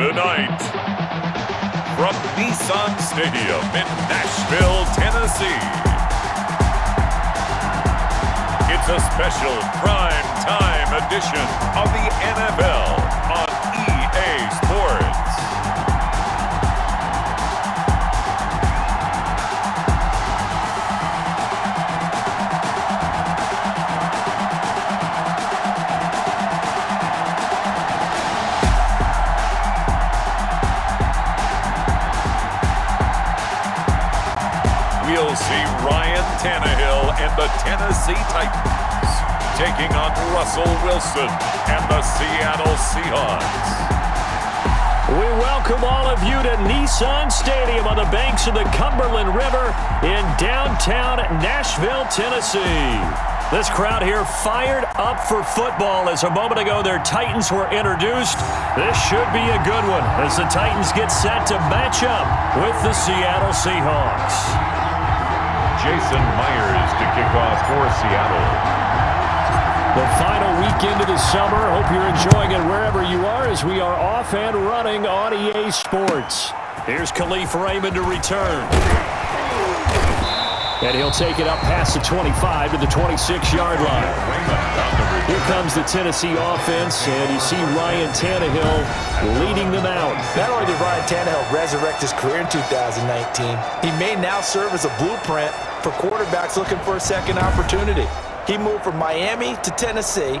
Tonight, from Nissan Stadium in Nashville, Tennessee, it's a special prime time edition of the NFL on EA Sports. We'll see Ryan Tannehill and the Tennessee Titans taking on Russell Wilson and the Seattle Seahawks. We welcome all of you to Nissan Stadium on the banks of the Cumberland River in downtown Nashville, Tennessee. This crowd here fired up for football as a moment ago their Titans were introduced. This should be a good one as the Titans get set to match up with the Seattle Seahawks. Jason Myers to kick off for Seattle. The final weekend of the summer. Hope you're enjoying it wherever you are as we are off and running on EA Sports. Here's Khalif Raymond to return. And he'll take it up past the 25 to the 26-yard line. Here comes the Tennessee offense, and you see Ryan Tannehill leading them out. Not only did Ryan Tannehill resurrect his career in 2019, he may now serve as a blueprint for quarterbacks looking for a second opportunity. He moved from Miami to Tennessee,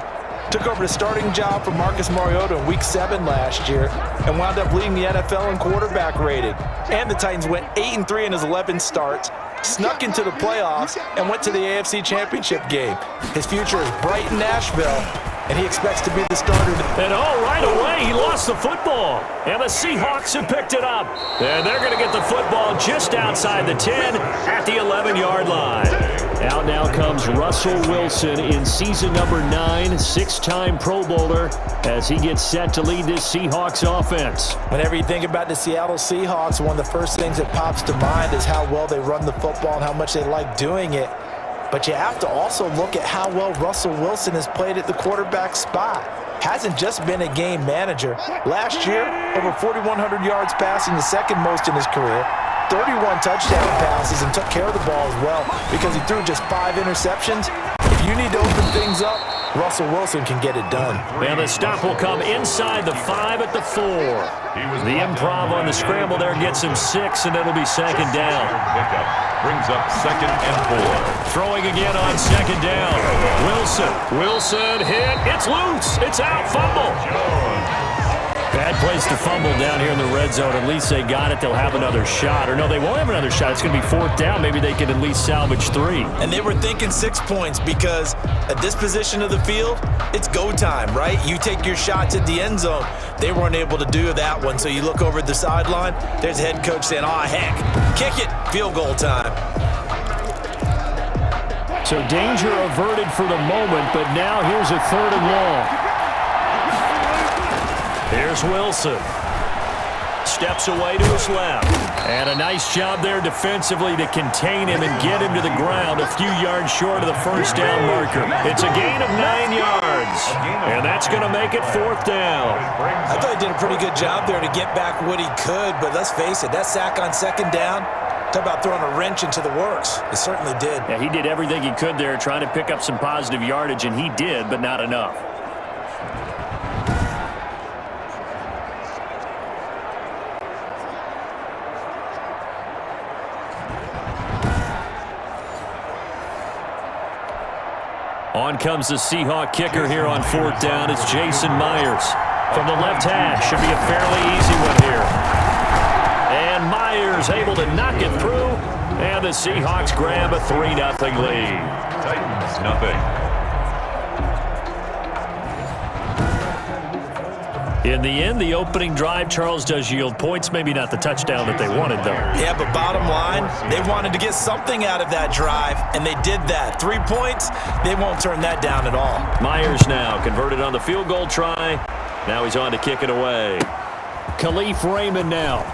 took over the starting job for Marcus Mariota in Week 7 last year, and wound up leading the NFL in quarterback rating. And the Titans went 8-3 in his 11 starts, snuck into the playoffs, and went to the AFC Championship game. His future is bright in Nashville, and he expects to be the starter. And right away, he lost the football. And the Seahawks have picked it up. And they're going to get the football just outside the 10 at the 11-yard line. Out now comes Russell Wilson in season number 9, 6-time Pro Bowler, as he gets set to lead this Seahawks offense. Whenever you think about the Seattle Seahawks, one of the first things that pops to mind is how well they run the football and how much they like doing it. But you have to also look at how well Russell Wilson has played at the quarterback spot. Hasn't just been a game manager. Last year, over 4,100 yards passing, the second most in his career. 31 touchdown passes and took care of the ball as well because he threw just 5 interceptions. If you need to open things up, Russell Wilson can get it done. And the stop will come inside the 5 at the 4. The improv on the scramble there gets him 6, and it'll be second down. Pickup brings up 2nd and 4. Throwing again on second down. Wilson hit. It's loose. It's out. Fumble. Bad place to fumble down here in the red zone. At least they got it. They'll have another shot. Or no, they won't have another shot. It's going to be 4th down. Maybe they can at least salvage 3. And they were thinking 6 points because at this position of the field, it's go time, right? You take your shots at the end zone. They weren't able to do that one. So you look over at the sideline. There's the head coach saying, "Oh, heck, kick it. Field goal time." So danger averted for the moment, but now here's a 3rd and long. Here's Wilson. Steps away to his left. And a nice job there defensively to contain him and get him to the ground a few yards short of the 1st down marker. It's a gain of 9 yards. And that's going to make it 4th down. I thought he did a pretty good job there to get back what he could, but let's face it, that sack on 2nd down, talk about throwing a wrench into the works. It certainly did. Yeah, he did everything he could there trying to pick up some positive yardage, and he did, but not enough. On comes the Seahawk kicker here on 4th down. It's Jason Myers from the left hash. Should be a fairly easy one here. And Myers able to knock it through. And the Seahawks grab a 3-0 lead. Titans nothing. In the end, the opening drive, Charles, does yield points. Maybe not the touchdown that they wanted, though. Yeah, but bottom line, they wanted to get something out of that drive, and they did that. 3 points, they won't turn that down at all. Myers now converted on the field goal try. Now he's on to kick it away. Khalif Raymond now.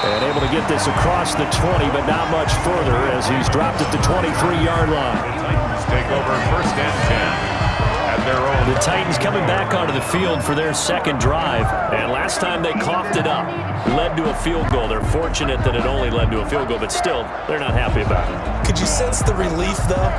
And able to get this across the 20, but not much further as he's dropped at the 23-yard line. The Titans take over 1st and 10 at their own. The Titans coming back onto the field for their second drive. And last time they coughed it up, led to a field goal. They're fortunate that it only led to a field goal, but still, they're not happy about it. Could you sense the relief, though,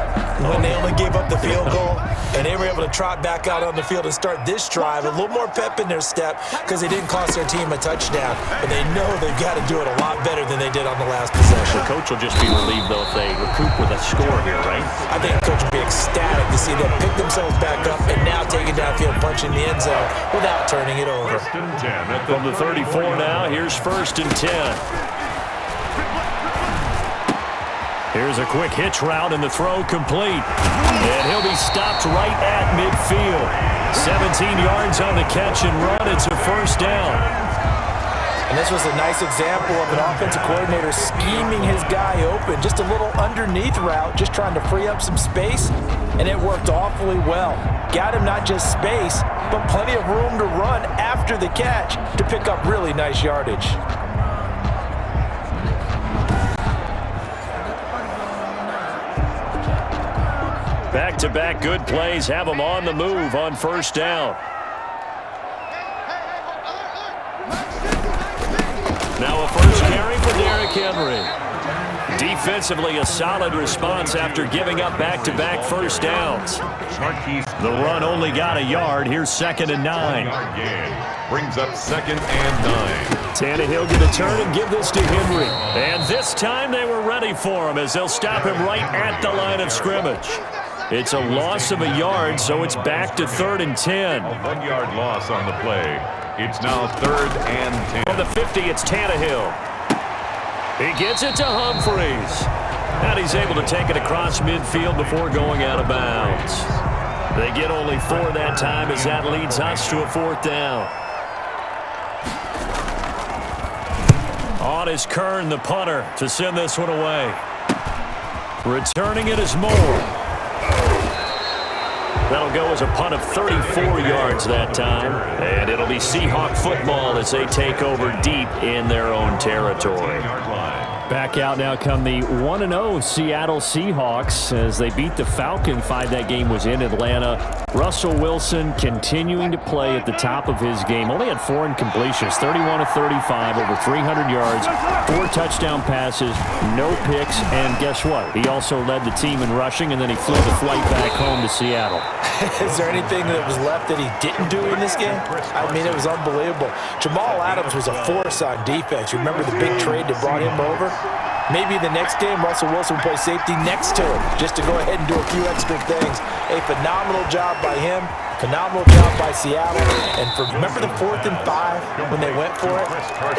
when they only gave up the field goal and they were able to trot back out on the field and start this drive? A little more pep in their step because they didn't cost their team a touchdown, but they know they've got to do it a lot better than they did on the last possession. The coach will just be relieved, though, if they recoup with a score here, right? I think the coach will be ecstatic to see them pick themselves back up and now take it downfield, punching the end zone without turning it over. First and 10 From the 34 now, here's 1st and 10. Here's a quick hitch route and the throw complete. And he'll be stopped right at midfield. 17 yards on the catch and run. It's a first down. And this was a nice example of an offensive coordinator scheming his guy open. Just a little underneath route, just trying to free up some space, and it worked awfully well. Got him not just space, but plenty of room to run after the catch to pick up really nice yardage. Back-to-back good plays have them on the move on first down. Now a first carry for Derrick Henry. Defensively, a solid response after giving up back-to-back first downs. The run only got a yard. Here's 2nd and 9. Brings up 2nd and 9. Tannehill going to turn and give this to Henry. And this time they were ready for him as they'll stop him right at the line of scrimmage. It's a loss of a yard, so it's back to 3rd and 10. A 1-yard loss on the play. It's now 3rd and 10. From the 50, it's Tannehill. He gets it to Humphries. And he's able to take it across midfield before going out of bounds. They get only 4 that time as that leads us to a 4th down. On is Kern, the punter, to send this one away. Returning it is Moore. That'll go as a punt of 34 yards that time. And it'll be Seahawk football as they take over deep in their own territory. Back out now come the 1-0 Seattle Seahawks as they beat the Falcons. That game was in Atlanta. Russell Wilson continuing to play at the top of his game. Only had 4 incompletions, 31 of 35, over 300 yards, 4 touchdown passes, no picks, and guess what? He also led the team in rushing, and then he flew the flight back home to Seattle. Is there anything that was left that he didn't do in this game? I mean, it was unbelievable. Jamal Adams was a force on defense. Remember the big trade that brought him over? Maybe the next game, Russell Wilson will play safety next to him just to go ahead and do a few extra things. A phenomenal job by him, phenomenal job by Seattle. And remember the 4th and 5 when they went for it?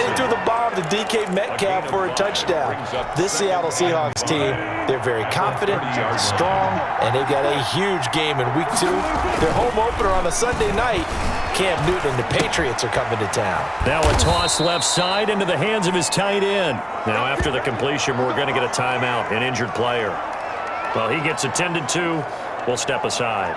They threw the bomb to DK Metcalf for a touchdown. This Seattle Seahawks team, they're very confident, strong, and they've got a huge game in Week 2. Their home opener on a Sunday night. Cam Newton and the Patriots are coming to town. Now a toss left side into the hands of his tight end. Now after the completion, we're going to get a timeout, an injured player. Well, he gets attended to. We'll step aside.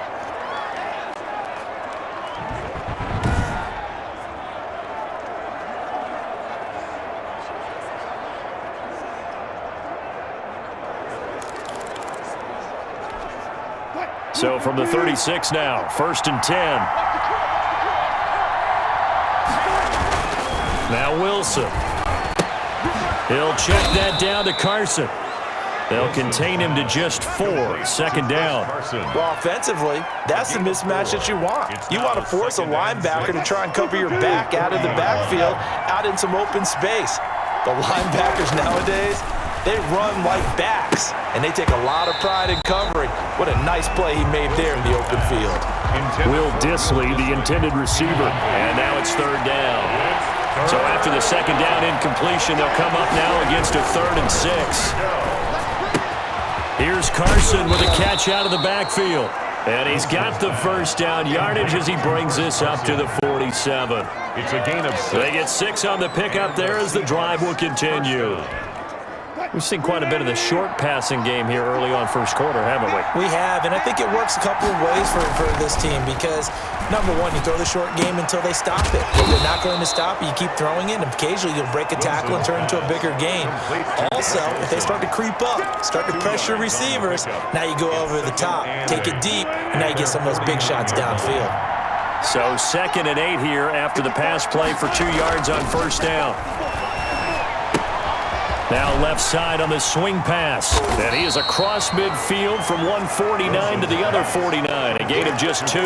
So from the 36 now, 1st and 10. Now Wilson. He'll check that down to Carson. They'll contain him to just 4. 2nd down. Well, offensively, that's the mismatch that you want. You want to force a linebacker to try and cover your back out of the backfield, out in some open space. The linebackers nowadays, they run like backs, and they take a lot of pride in covering. What a nice play he made there in the open field. Will Dissly, the intended receiver, and now it's 3rd down. So after the 2nd down incompletion, they'll come up now against a 3rd and 6. Here's Carson with a catch out of the backfield. And he's got the first down yardage as he brings this up to the 47. It's a gain of 6. They get 6 on the pickup there as the drive will continue. We've seen quite a bit of the short passing game here early on first quarter, haven't we? We have, and I think it works a couple of ways for this team because, number one, you throw the short game until they stop it. If they're not going to stop it, you keep throwing it, and occasionally you'll break a tackle and turn it into a bigger game. Also, if they start to creep up, start to pressure receivers, now you go over the top, take it deep, and now you get some of those big shots downfield. So 2nd and 8 here after the pass play for 2 yards on first down. Now left side on the swing pass. And he is across midfield from 149 to the other 49. A gain of just 2.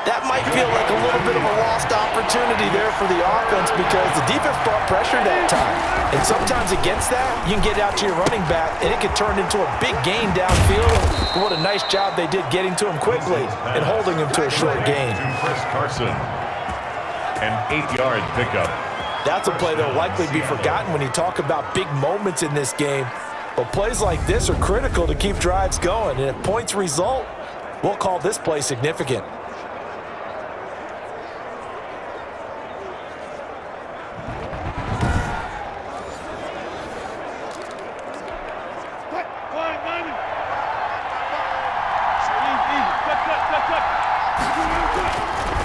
That might feel like a little bit of a lost opportunity there for the offense because the defense brought pressure that time. And sometimes against that, you can get out to your running back, and it can turn into a big gain downfield. And what a nice job they did getting to him quickly and holding him to a short gain. Chris Carson, an 8-yard pickup. That's a play that will likely be forgotten when you talk about big moments in this game. But plays like this are critical to keep drives going. And if points result, we'll call this play significant.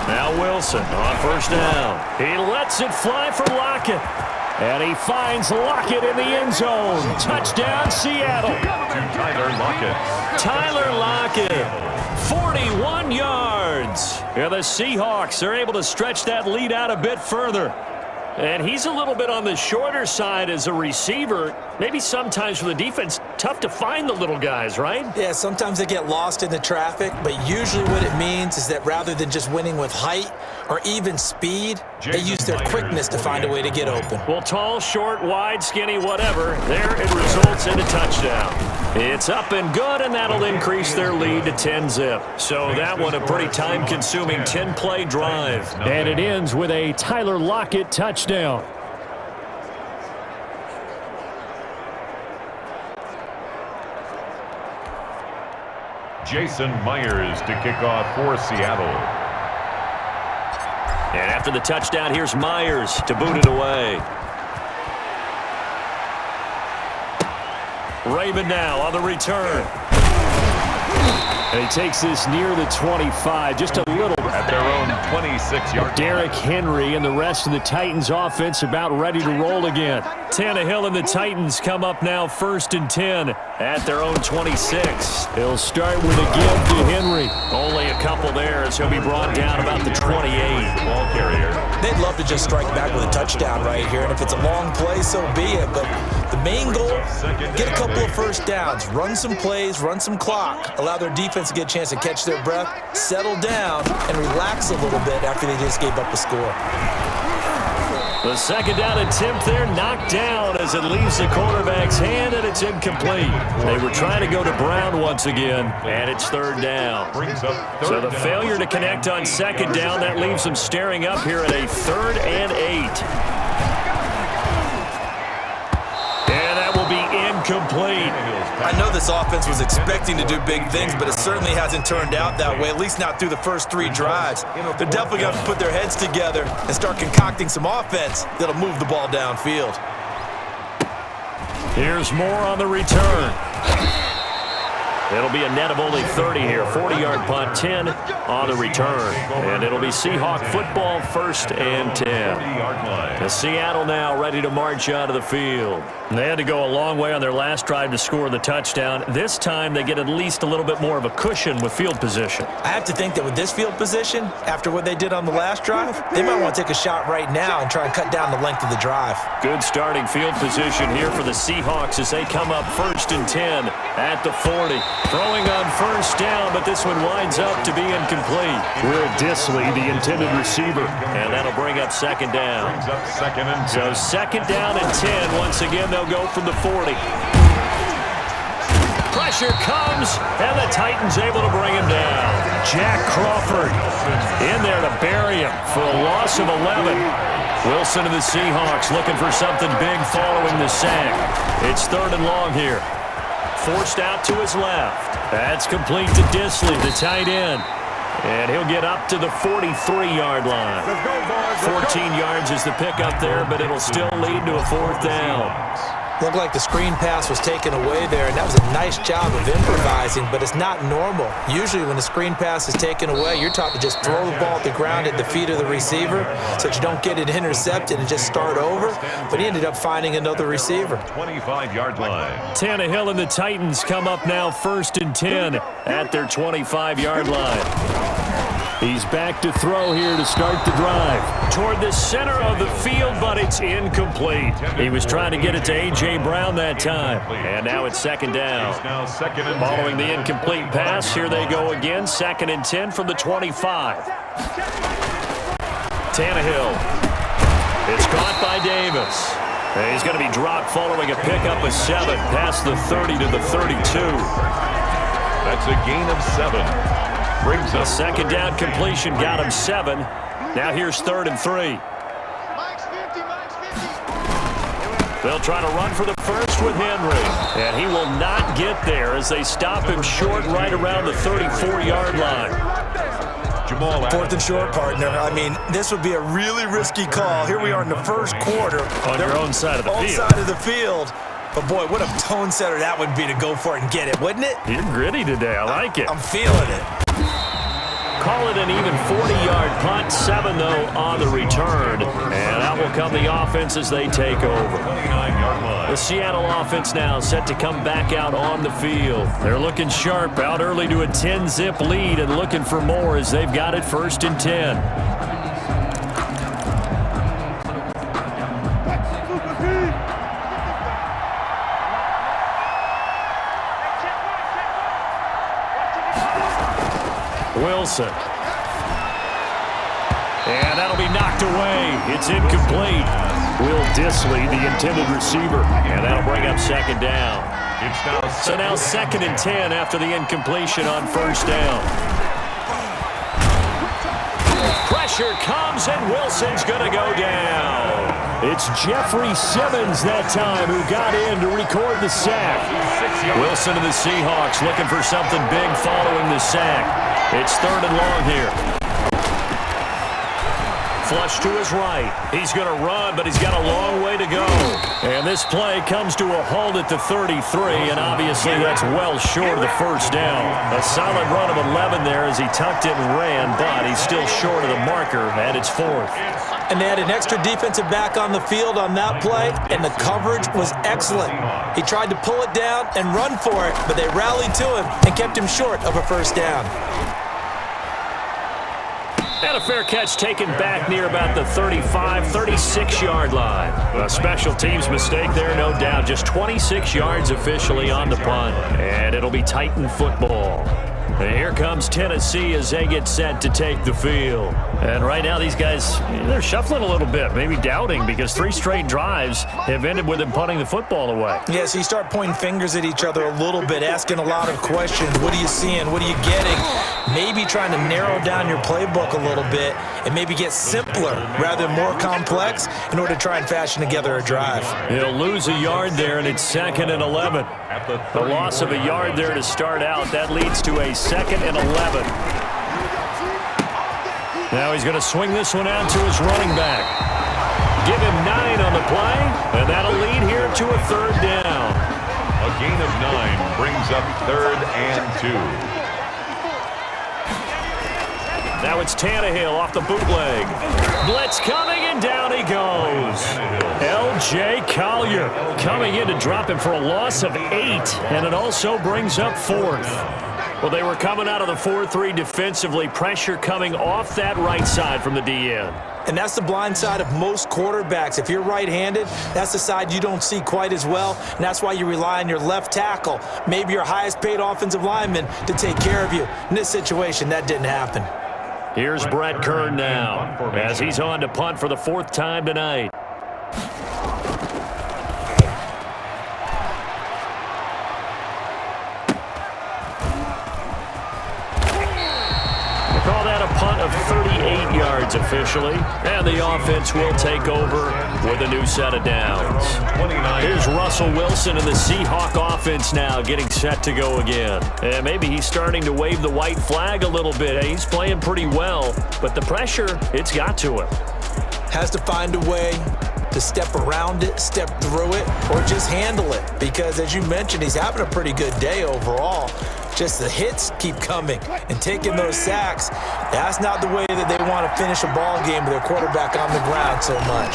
Now Wilson on first down. He lets it fly for Lockett. And he finds Lockett in the end zone. Touchdown, Seattle. To Tyler Lockett. Tyler Lockett, 41 yards. Yeah, the Seahawks are able to stretch that lead out a bit further. And he's a little bit on the shorter side as a receiver. Maybe sometimes for the defense, tough to find the little guys, right? Yeah, sometimes they get lost in the traffic, but usually what it means is that rather than just winning with height or even speed, they use their quickness to find a way to get open. Well, tall, short, wide, skinny, whatever, there it results in a touchdown. It's up and good, and that'll increase their lead to 10-zip. So that one a pretty time-consuming 10-play drive. And it ends with a Tyler Lockett touchdown. Jason Myers to kick off for Seattle. And after the touchdown, here's Myers to boot it away. Raymond now on the return. And he takes this near the 25, just a little. At their own 26-yard. Derrick Henry and the rest of the Titans offense about ready to roll again. Tannehill and the Titans come up now 1st and 10 at their own 26. He'll start with a give to Henry. Only a couple there as he'll be brought down about the 28. Ball carrier. They'd love to just strike back with a touchdown right here, and if it's a long play, so be it. But the main goal, get a couple of first downs, run some plays, run some clock, allow their defense to get a chance to catch their breath, settle down, and relax a little bit after they just gave up a score. The second down attempt there knocked down as it leaves the quarterback's hand, and it's incomplete. They were trying to go to Brown once again, and it's 3rd down. So the failure to connect on 2nd down, that leaves them staring up here at a 3rd and 8. And that will be incomplete. I know this offense was expecting to do big things, but it certainly hasn't turned out that way, at least not through the first 3 drives. They're definitely going to put their heads together and start concocting some offense that'll move the ball downfield. Here's more on the return. It'll be a net of only 30 here. 40-yard punt, 10 on the return. And it'll be Seahawk football 1st and 10. The Seattle now ready to march out of the field. And they had to go a long way on their last drive to score the touchdown. This time they get at least a little bit more of a cushion with field position. I have to think that with this field position, after what they did on the last drive, they might want to take a shot right now and try and cut down the length of the drive. Good starting field position here for the Seahawks as they come up 1st and 10 at the 40. Throwing on 1st down, but this one winds up to be incomplete. Will Dissly, the intended receiver. And that'll bring up 2nd down. Brings up 2nd and 10. So 2nd down and 10. Once again, they'll go from the 40. Pressure comes, and the Titans able to bring him down. Jack Crawford in there to bury him for a loss of 11. Wilson of the Seahawks looking for something big following the sack. It's 3rd and long here. Forced out to his left. That's complete to Dissly, the tight end. And he'll get up to the 43-yard line. 14 yards is the pickup there, but it'll still lead to a 4th down. Looked like the screen pass was taken away there, and that was a nice job of improvising, but it's not normal. Usually when the screen pass is taken away, you're taught to just throw the ball at the ground at the feet of the receiver so that you don't get it intercepted and just start over, but he ended up finding another receiver. 25-yard line. Tannehill and the Titans come up now 1st and 10 at their 25-yard line. He's back to throw here to start the drive. Toward the center of the field, but it's incomplete. He was trying to get it to A.J. Brown that time. And now it's 2nd down. Following the incomplete pass, here they go again. 2nd and 10 from the 25. Tannehill. It's caught by Davis. And he's going to be dropped following a pickup of 7 past the 30 to the 32. That's a gain of 7. Brings A up 2nd down completion got him 7. Now here's 3rd and 3. They'll try to run for the first with Henry. And he will not get there as they stop him short right around the 34-yard line. 4th and short, partner. I mean, this would be a really risky call. Here we are in the first quarter. On your own side of the field. Side of the field. But, boy, what a tone setter that would be to go for it and get it, wouldn't it? You're gritty today. I like it. I'm feeling it. Call it an even 40-yard punt. 7, though, on the return. And out will come the offense as they take over. The Seattle offense now set to come back out on the field. They're looking sharp, out early to a 10-zip lead and looking for more as they've got it 1st and 10. Wilson. And that'll be knocked away. It's incomplete. Will Disley, the intended receiver. And that'll bring up 2nd down. So now 2nd and 10 after the incompletion on 1st down. Pressure comes, and Wilson's going to go down. It's Jeffrey Simmons that time who got in to record the sack. Wilson and the Seahawks looking for something big following the sack. It's 3rd and long here. Flush to his right. He's going to run, but he's got a long way to go. And this play comes to a halt at the 33, and obviously that's well short of the 1st down. A solid run of 11 there as he tucked it and ran, but he's still short of the marker, and it's 4th. And they had an extra defensive back on the field on that play, and the coverage was excellent. He tried to pull it down and run for it, but they rallied to him and kept him short of a 1st down. And a fair catch taken back near about the 35, 36-yard line. A special teams mistake there, no doubt. Just 26 yards officially on the punt. And it'll be Titan football. And here comes Tennessee as they get set to take the field. And right now these guys, they're shuffling a little bit, maybe doubting, because 3 straight drives have ended with them punting the football away. Yeah, so you start pointing fingers at each other a little bit, asking a lot of questions. What are you seeing? What are you getting? Maybe trying to narrow down your playbook a little bit and maybe get simpler rather than more complex in order to try and fashion together a drive. He'll lose a yard there, and it's 2nd and 11. A loss of a yard there to start out. That leads to a 2nd and 11. Now he's going to swing this one out to his running back. Give him 9 on the play, and that'll lead here to a 3rd down. A gain of 9 brings up 3rd and 2. Now it's Tannehill off the bootleg. Blitz coming, and down he goes. L.J. Collier coming in to drop him for a loss of 8, and it also brings up 4th. Well, they were coming out of the 4-3 defensively. Pressure coming off that right side from the DN. And that's the blind side of most quarterbacks. If you're right-handed, that's the side you don't see quite as well, and that's why you rely on your left tackle, maybe your highest-paid offensive lineman, to take care of you. In this situation, that didn't happen. Here's Brett Kern now as he's on to punt for the 4th time tonight. They call that a punt of 38 yards officially, and the offense will take over with a new set of downs. Here's Russell Wilson and the Seahawk offense now getting set to go again. And maybe he's starting to wave the white flag a little bit. He's playing pretty well, but the pressure, it's got to him. Has to find a way to step around it, step through it, or just handle it. Because as you mentioned, he's having a pretty good day overall. Just the hits keep coming and taking those sacks. That's not the way that they want to finish a ball game with their quarterback on the ground so much.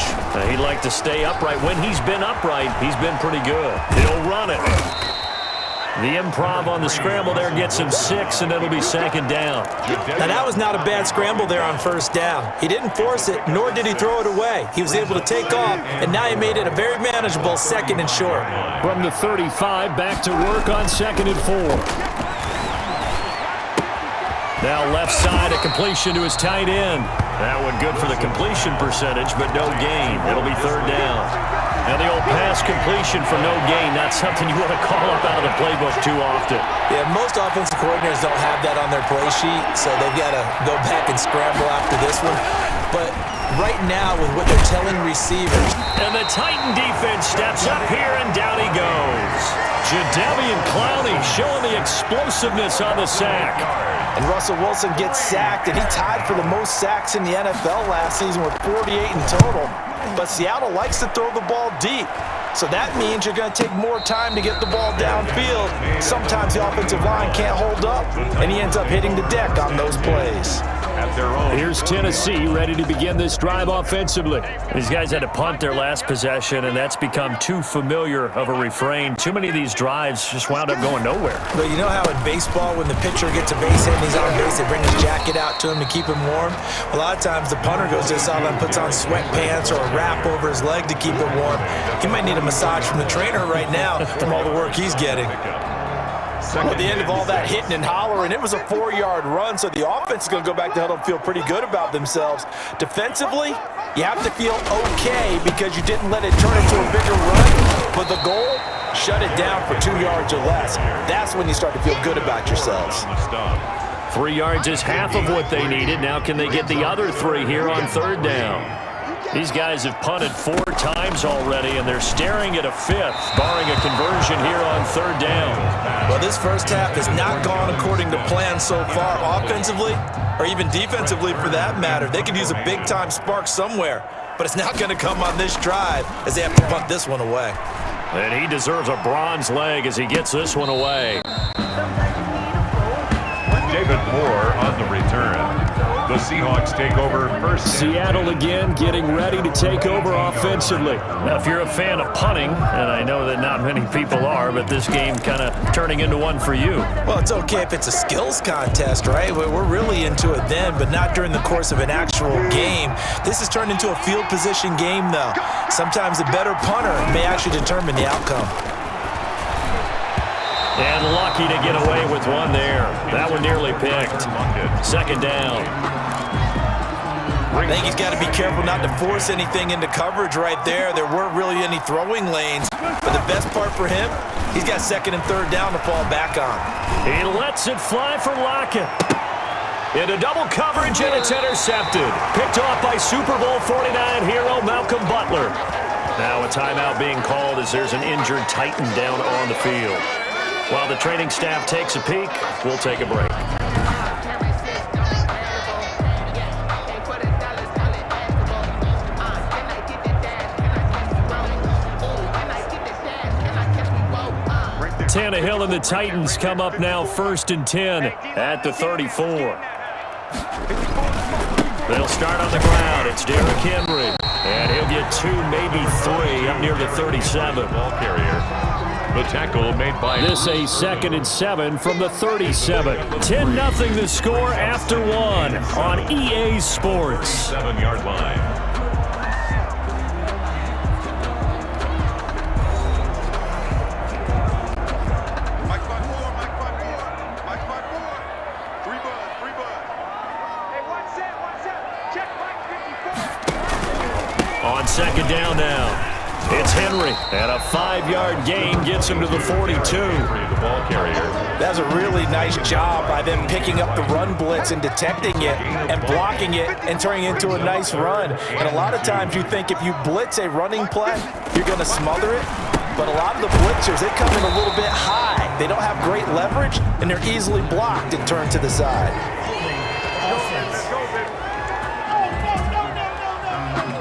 He'd like to stay upright. When he's been upright, he's been pretty good. He'll run it. The improv on the scramble there gets him 6, and it'll be second down. Now, that was not a bad scramble there on first down. He didn't force it, nor did he throw it away. He was able to take off, and now he made it a very manageable 2nd and short. From the 35, back to work on 2nd and 4. Now left side, a completion to his tight end. That one good for the completion percentage, but no gain. It'll be 3rd down. Now the old pass completion for no gain, not something you want to call up out of the playbook too often. Yeah, most offensive coordinators don't have that on their play sheet, so they've got to go back and scramble after this one. But right now, with what they're telling receivers. And the Titan defense steps up here, and down he goes. Jadeveon Clowney showing the explosiveness on the sack. And Russell Wilson gets sacked, and he tied for the most sacks in the NFL last season with 48 in total. But Seattle likes to throw the ball deep. So that means you're going to take more time to get the ball downfield. Sometimes the offensive line can't hold up, and he ends up hitting the deck on those plays. Here's Tennessee ready to begin this drive offensively. These guys had to punt their last possession, and that's become too familiar of a refrain. Too many of these drives just wound up going nowhere. But you know how in baseball, when the pitcher gets a base hit and he's on base, they bring his jacket out to him to keep him warm? A lot of times the punter goes to the sideline, puts on sweatpants or a wrap over his leg to keep him warm. He might need a massage from the trainer right now from all the work he's getting. At the end of all that hitting and hollering, it was a 4-yard run, so the offense is going to go back to huddle and feel pretty good about themselves. Defensively, you have to feel okay because you didn't let it turn into a bigger run, but the goal, shut it down for 2 yards or less. That's when you start to feel good about yourselves. 3 yards is half of what they needed. Now can they get the other 3 here on 3rd down? These guys have punted 4 times already, and they're staring at a 5th, barring a conversion here on 3rd down. Well, this first half has not gone according to plan so far offensively, or even defensively for that matter. They could use a big-time spark somewhere, but it's not going to come on this drive as they have to punt this one away. And he deserves a bronze leg as he gets this one away. David Moore on the return. The Seahawks take over first. Seattle again getting ready to take over offensively. Now, if you're a fan of punting, and I know that not many people are, but this game kind of turning into one for you. Well, it's okay if it's a skills contest, right? We're really into it then, but not during the course of an actual game. This has turned into a field position game, though. Sometimes the better punter may actually determine the outcome. And lucky to get away with one there. That one nearly picked. 2nd down. I think he's got to be careful not to force anything into coverage right there. There weren't really any throwing lanes. But the best part for him, he's got 2nd and 3rd down to fall back on. He lets it fly for Lockett. Into double coverage, and it's intercepted. Picked off by Super Bowl 49 hero Malcolm Butler. Now a timeout being called as there's an injured Titan down on the field. While the training staff takes a peek, we'll take a break. Tannehill and the Titans come up now 1st and 10 at the 34. They'll start on the ground. It's Derrick Henry. And he'll get 2, maybe 3 up near the 37. Ball carrier. The tackle made by... This a 2nd and 7 from the 37. 10-0 the score after 1 on EA Sports. 7-yard line. On 2nd down now. It's Henry, and a 5-yard gain gets him to the 42. The ball carrier. That's a really nice job by them picking up the run blitz and detecting it and blocking it and turning it into a nice run. And a lot of times you think if you blitz a running play, you're going to smother it. But a lot of the blitzers, they come in a little bit high. They don't have great leverage, and they're easily blocked and turned to the side.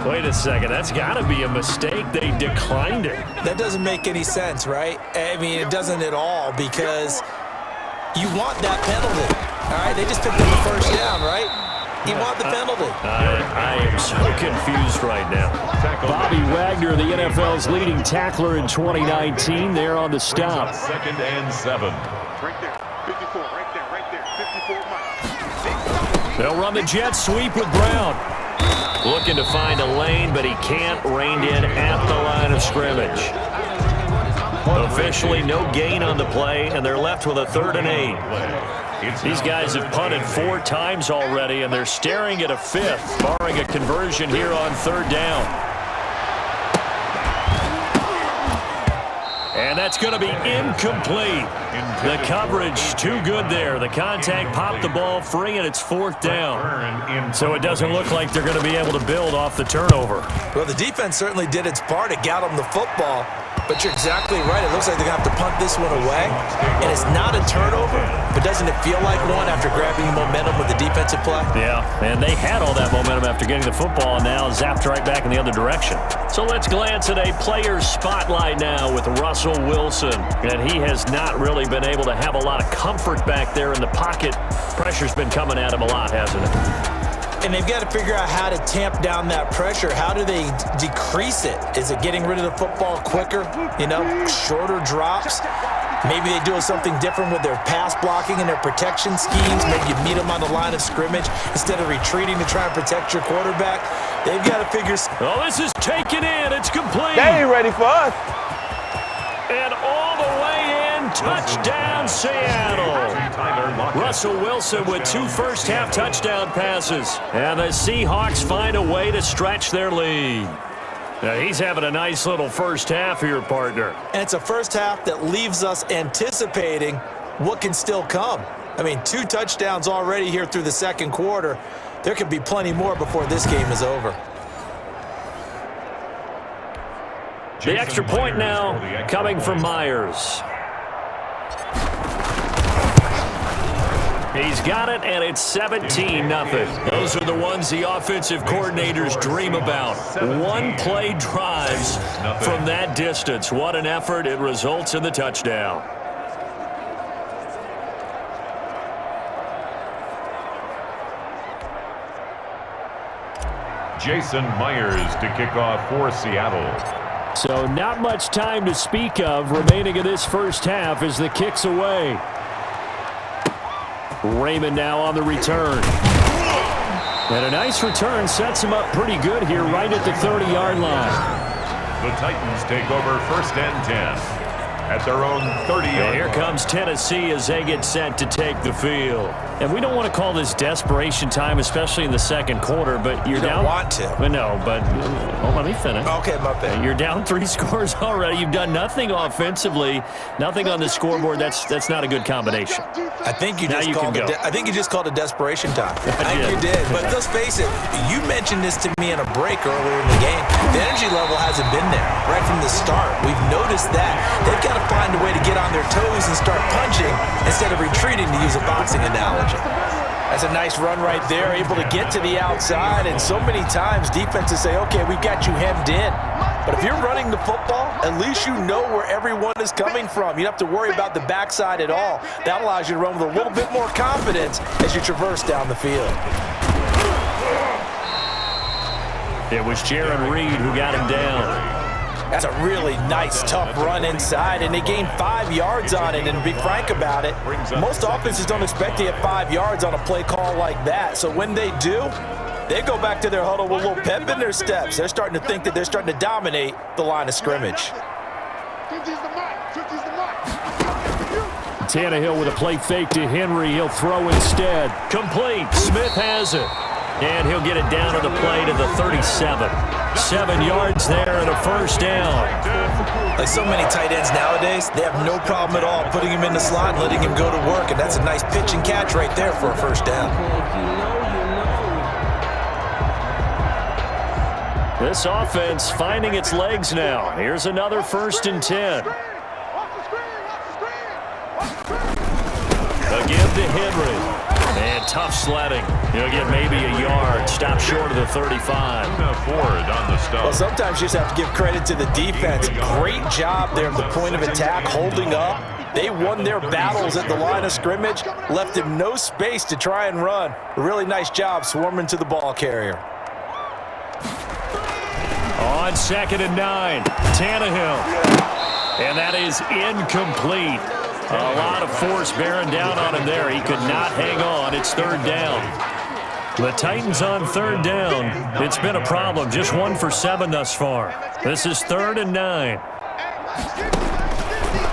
Wait a second. That's got to be a mistake. They declined it. That doesn't make any sense, right? I mean, it doesn't at all because you want that penalty. All right, they just picked up the first down, right? You want the penalty. I am so confused right now. Bobby Wagner, the NFL's leading tackler in 2019, there on the stop. 2nd and 7. Right there, 54, right there, 54 miles. They'll run the jet sweep with Brown. Looking to find a lane, but he can't. Reined in at the line of scrimmage. Officially no gain on the play, and they're left with a 3rd and 8. These guys have punted 4 times already, and they're staring at a 5th, barring a conversion here on 3rd down. And that's going to be incomplete. The coverage too good there. The contact popped the ball free, and it's 4th down. So it doesn't look like they're going to be able to build off the turnover. Well, the defense certainly did its part to get them the football. But you're exactly right. It looks like they're going to have to punt this one away. And it's not a turnover, but doesn't it feel like one after grabbing momentum with the defensive play? Yeah, and they had all that momentum after getting the football and now zapped right back in the other direction. So let's glance at a player's spotlight now with Russell Wilson. And he has not really been able to have a lot of comfort back there in the pocket. Pressure's been coming at him a lot, hasn't it? And they've got to figure out how to tamp down that pressure. How do they decrease it? Is it getting rid of the football quicker? You know, shorter drops? Maybe they do something different with their pass blocking and their protection schemes. Maybe you meet them on the line of scrimmage instead of retreating to try and protect your quarterback. They've got to figure... Oh, this is taken in. It's complete. They ain't ready for us. And all the way in. Touchdown, Seattle. Russell Wilson with 2 first-half touchdown passes. And the Seahawks find a way to stretch their lead. Now, he's having a nice little first half here, partner. And it's a first half that leaves us anticipating what can still come. I mean, 2 touchdowns already here through the 2nd quarter. There could be plenty more before this game is over. The extra point now coming from Myers. He's got it, and it's 17-0. Those are the ones the offensive coordinators dream about. 1-play drives from that distance. What an effort. It results in the touchdown. Jason Myers to kick off for Seattle. So not much time to speak of remaining in this first half as the kick's away. Raymond now on the return. And a nice return sets him up pretty good here right at the 30-yard line. The Titans take over 1st and 10 at their own 30-yard Here line. comes Tennessee as they get set to take the field. And we don't want to call this desperation time, especially in the 2nd quarter, but you're down. You don't want to. But no, but let me finish. Okay, my bad. You're down 3 scores already. You've done nothing offensively, nothing on the scoreboard. That's not a good combination. I think you Now just you called can it. go. I think you just called it desperation time. I think did. you did. But let's face it. You mentioned this to me in a break earlier in the game. The energy level hasn't been there right from the start. We've noticed that. They've got to find a way to get on their toes and start punching instead of retreating, to use a boxing analogy. That's a nice run right there, able to get to the outside, and so many times defenses say, okay, we've got you hemmed in. But if you're running the football, at least you know where everyone is coming from. You don't have to worry about the backside at all. That allows you to run with a little bit more confidence as you traverse down the field. It was Jaron Reed who got him down. That's a really nice, tough run inside, and they gained 5 yards on it. And to be frank about it, most offenses don't expect to get 5 yards on a play call like that. So when they do, they go back to their huddle with a little pep in their steps. They're starting to think that they're starting to dominate the line of scrimmage. Tannehill with a play fake to Henry. He'll throw instead. Complete. Smith has it. And he'll get it down to the play to the 37. 7 yards there and a first down. Like so many tight ends nowadays, they have no problem at all putting him in the slot and letting him go to work. And that's a nice pitch and catch right there for a first down. This offense finding its legs now. Here's another 1st and 10. A give to Henry. And tough sledding. He'll get maybe a yard. Stop short of the 35. Well, sometimes you just have to give credit to the defense. Great job there at the point of attack, holding up. They won their battles at the line of scrimmage, left him no space to try and run. A really nice job swarming to the ball carrier. On 2nd and 9, Tannehill. And that is incomplete. A lot of force bearing down on him there. He could not hang on. It's 3rd down. The Titans on 3rd down. It's been a problem. Just 1 for 7 thus far. This is 3rd and 9.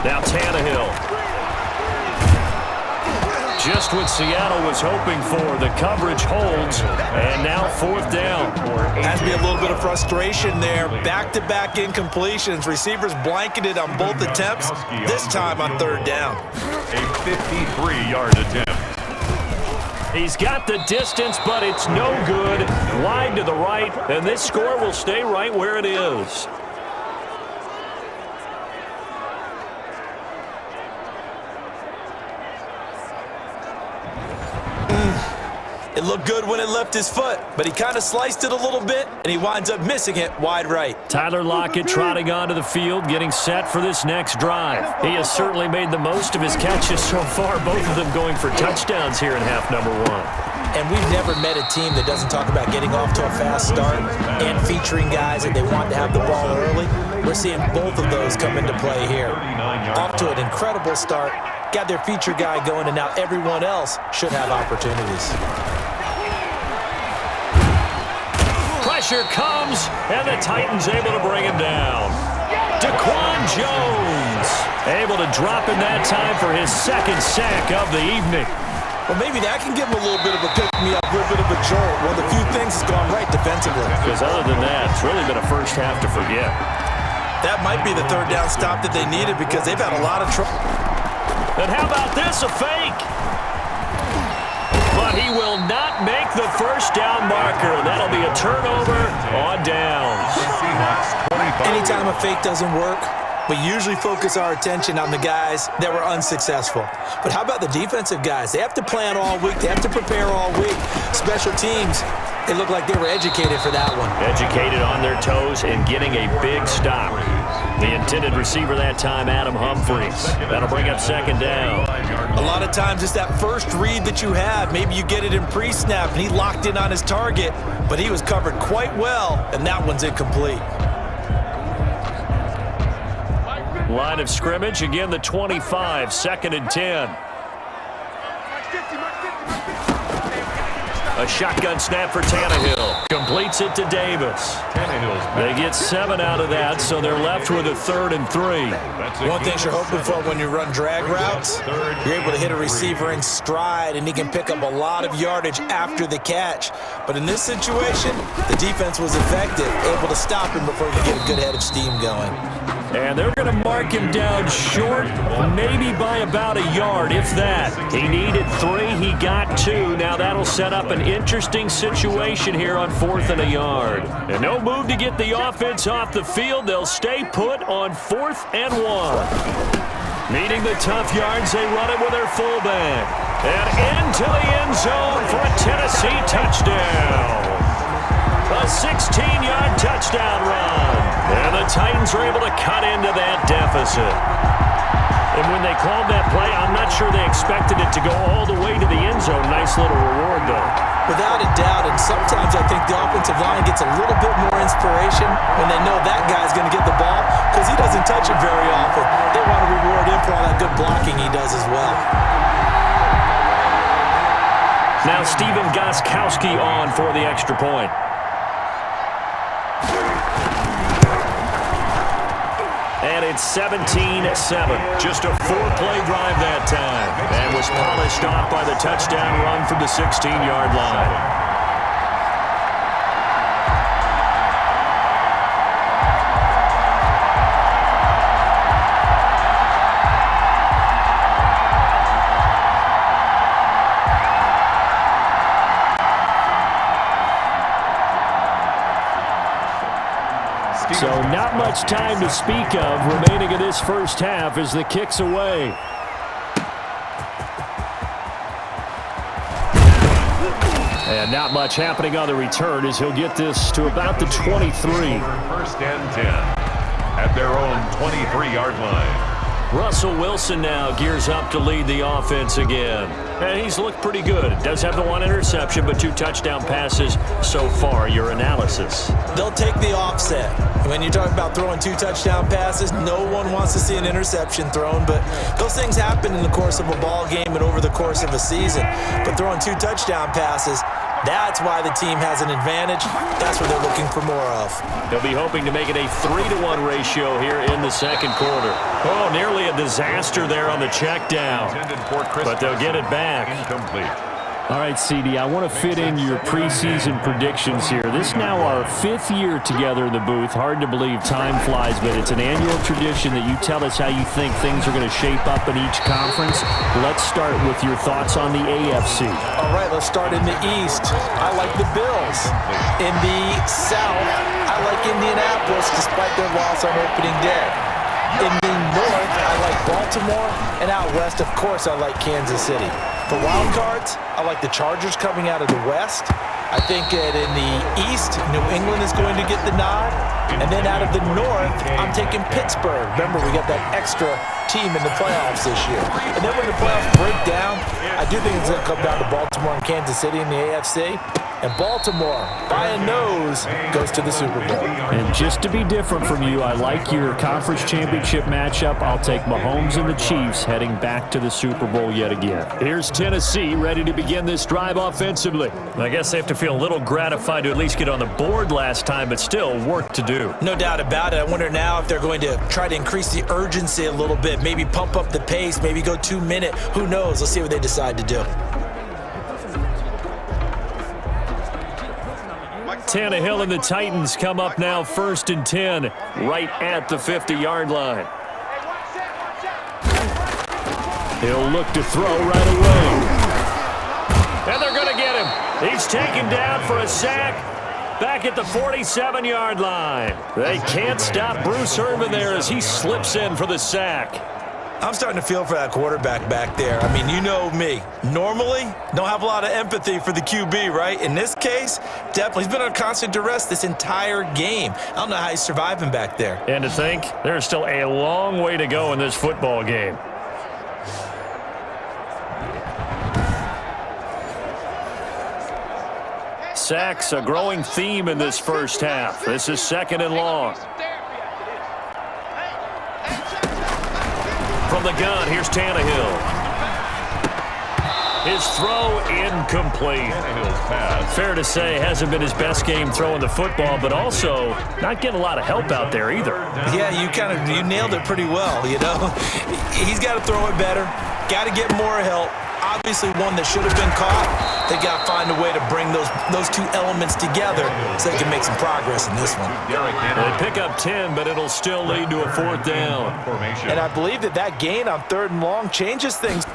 Now Tannehill. Just what Seattle was hoping for. The coverage holds, and now 4th down. Has to be a little bit of frustration there. Back-to-back incompletions. Receivers blanketed on both attempts, this time on 3rd down. A 53-yard attempt. He's got the distance, but it's no good. Wide to the right, and this score will stay right where it is. It looked good when it left his foot, but he kind of sliced it a little bit, and he winds up missing it wide right. Tyler Lockett trotting onto the field, getting set for this next drive. He has certainly made the most of his catches so far, both of them going for touchdowns here in half number 1. And we've never met a team that doesn't talk about getting off to a fast start and featuring guys that they want to have the ball early. We're seeing both of those come into play here. Off to an incredible start, got their feature guy going, and now everyone else should have opportunities. Pressure comes, and the Titans able to bring him down. Daquan Jones able to drop in that time for his 2nd sack of the evening. Well, maybe that can give him a little bit of a pick-me-up, a little bit of a jolt. One of the few things has gone right defensively. Because other than that, it's really been a first half to forget. That might be the 3rd down stop that they needed because they've had a lot of trouble. And how about this, a fake? But he will not make the 1st down marker. That'll be a turnover on downs. Anytime a fake doesn't work, we usually focus our attention on the guys that were unsuccessful. But how about the defensive guys? They have to plan all week. They have to prepare all week. Special teams, it looked like they were educated for that one. Educated on their toes and getting a big stop. The intended receiver that time, Adam Humphries. That'll bring up 2nd down. A lot of times it's that first read that you have. Maybe you get it in pre-snap, and he locked in on his target, but he was covered quite well, and that one's incomplete. Line of scrimmage, again the 25, 2nd and 10. A shotgun snap for Tannehill. Completes it to Davis. They get 7 out of that, so they're left with a 3rd and 3. One thing you're hoping for when you run drag routes, you're able to hit a receiver in stride, and he can pick up a lot of yardage after the catch. But in this situation, the defense was effective, able to stop him before he could get a good head of steam going. And they're going to mark him down short, maybe by about a yard, if that. He needed 3, he got 2. Now that'll set up an interesting situation here on 4th and a yard. And no move to get the offense off the field. They'll stay put on 4th and 1. Needing the tough yards, they run it with their fullback. And into the end zone for a Tennessee touchdown. A 16-yard touchdown run. And the Titans are able to cut into that deficit. And when they called that play, I'm not sure they expected it to go all the way to the end zone. Nice little reward, though. Without a doubt, and sometimes I think the offensive line gets a little bit more inspiration when they know that guy's going to get the ball because he doesn't touch it very often. They want to reward him for all that good blocking he does as well. Now Steven Gostkowski on for the extra point. And it's 17-7. Just a 4-play drive that time. And was polished off by the touchdown run from the 16-yard line. So not much time to speak of remaining in this first half as the kick's away. And not much happening on the return as he'll get this to about the 23. First and 10 at their own 23-yard line. Russell Wilson now gears up to lead the offense again. And he's looked pretty good. Does have the one interception, but 2 touchdown passes so far. Your analysis? They'll take the offset. When you're talking about throwing 2 touchdown passes, no one wants to see an interception thrown, but those things happen in the course of a ball game and over the course of a season. But throwing 2 touchdown passes, that's why the team has an advantage. That's what they're looking for more of. They'll be hoping to make it a 3-to-1 ratio here in the second quarter. Oh, nearly a disaster there on the check down. But they'll get it back. Incomplete. All right, CD, I want to fit in your preseason predictions here. This is now our 5th year together in the booth. Hard to believe time flies, but it's an annual tradition that you tell us how you think things are going to shape up in each conference. Let's start with your thoughts on the AFC. All right, let's start in the East. I like the Bills. In the South, I like Indianapolis despite their loss on opening day. In the North, I like Baltimore. And out West, of course, I like Kansas City. For wild cards, I like the Chargers coming out of the West. I think that in the East, New England is going to get the nod. And then out of the North, I'm taking Pittsburgh. Remember, we got that extra team in the playoffs this year. And then when the playoffs break down, I do think it's going to come down to Baltimore and Kansas City in the AFC. And Baltimore, by a nose, goes to the Super Bowl. And just to be different from you, I like your conference championship matchup. I'll take Mahomes and the Chiefs heading back to the Super Bowl yet again. Here's Tennessee ready to begin this drive offensively. I guess they have to feel a little gratified to at least get on the board last time, but still work to do. No doubt about it. I wonder now if they're going to try to increase the urgency a little bit, maybe pump up the pace, maybe go 2-minute. Who knows? Let's see what they decide to do. Tannehill and the Titans come up now 1st and 10, right at the 50-yard line. He'll look to throw right away. And they're going to get him. He's taken down for a sack back at the 47-yard line. They can't stop Bruce Irvin there as he slips in for the sack. I'm starting to feel for that quarterback back there. I mean, you know me. Normally, don't have a lot of empathy for the QB, right? In this case, definitely. He's been on constant duress this entire game. I don't know how he's surviving back there. And to think, there's still a long way to go in this football game. Sacks, a growing theme in this first half. This is 2nd and long. From the gun, here's Tannehill. His throw incomplete. Fair to say, hasn't been his best game throwing the football, but also not getting a lot of help out there either. Yeah, you nailed it pretty well, you know. He's got to throw it better. Got to get more help. Obviously one that should have been caught. They got to find a way to bring those 2 elements together so they can make some progress in this one. They pick up 10, but it'll still lead to a 4th down. And I believe that gain on 3rd and long changes things.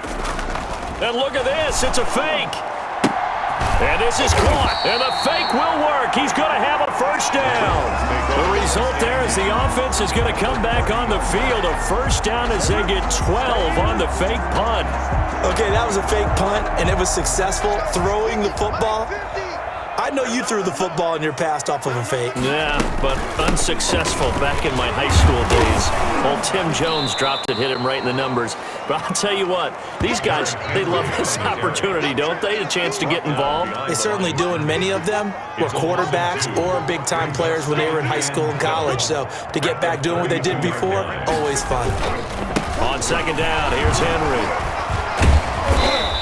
And look at this. It's a fake. And this is caught. And the fake will work. He's going to have a 1st down. The result there is the offense is going to come back on the field. A 1st down as they get 12 on the fake punt. Okay, that was a fake punt, and it was successful throwing the football. I know you threw the football in your past off of a fake. Yeah, but unsuccessful back in my high school days. Old Tim Jones dropped it, hit him right in the numbers. But I'll tell you what, these guys, they love this opportunity, don't they? A chance to get involved. They certainly do, and many of them were quarterbacks or big-time players when they were in high school and college. So to get back doing what they did before, always fun. On 2nd down, here's Henry.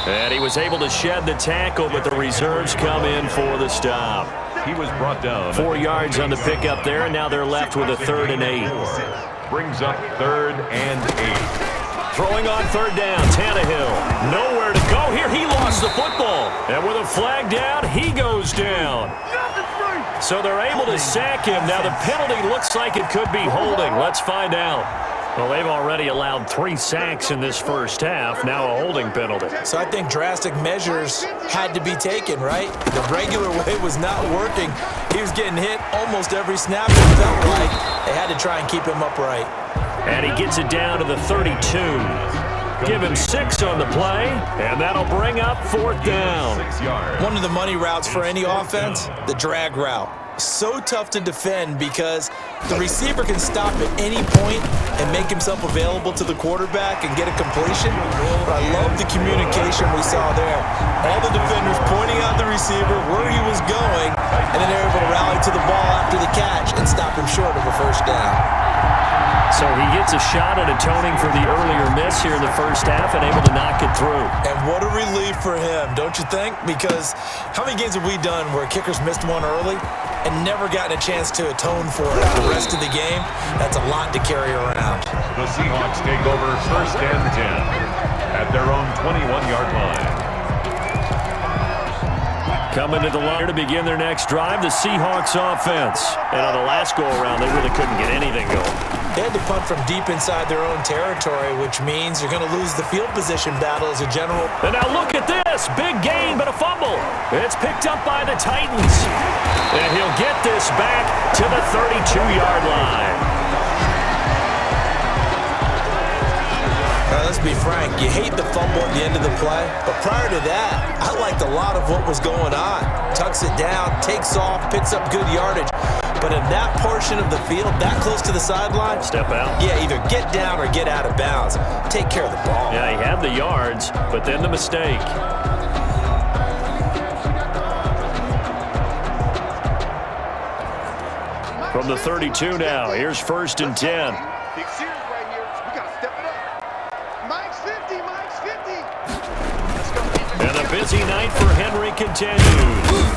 And he was able to shed the tackle, but the reserves come in for the stop. He was brought down. 4 yards on the pickup there, and now they're left with a 3rd and 8. Brings up 3rd and 8. Throwing on 3rd down, Tannehill. Nowhere to go here. He lost the football. And with a flag down, he goes down. So they're able to sack him. Now the penalty looks like it could be holding. Let's find out. Well, they've already allowed 3 sacks in this first half. Now a holding penalty. So I think drastic measures had to be taken, right? The regular way was not working. He was getting hit almost every snap. It felt like they had to try and keep him upright. And he gets it down to the 32. Give him 6 on the play, and that'll bring up 4th down. One of the money routes for any offense, the drag route. So tough to defend because the receiver can stop at any point and make himself available to the quarterback and get a completion. But I love the communication we saw there. All the defenders pointing out the receiver where he was going, and then they're able to rally to the ball after the catch and stop him short of a first down. So he gets a shot at atoning for the earlier miss here in the first half and able to knock it through. And what a relief for him, don't you think? Because how many games have we done where kickers missed one early and never gotten a chance to atone for it the rest of the game? That's a lot to carry around. The Seahawks take over 1st and 10 at their own 21-yard line. Coming to the line to begin their next drive, the Seahawks offense. And on the last go-around, they really couldn't get anything going. They had to punt from deep inside their own territory, which means you're going to lose the field position battle as a general. And now look at this. Big gain, but a fumble. It's picked up by the Titans. And he'll get this back to the 32-yard line. Let's be frank, you hate the fumble at the end of the play, but prior to that, I liked a lot of what was going on. Tucks it down, takes off, picks up good yardage. But in that portion of the field, that close to the sideline, step out. Yeah, either get down or get out of bounds. Take care of the ball. Yeah, he had the yards, but then the mistake. From the 32 now, here's 1st and 10. Big series right here. We got to step it up. Mike's 50. Mike's 50. Let's go. And a busy night for Henry continues.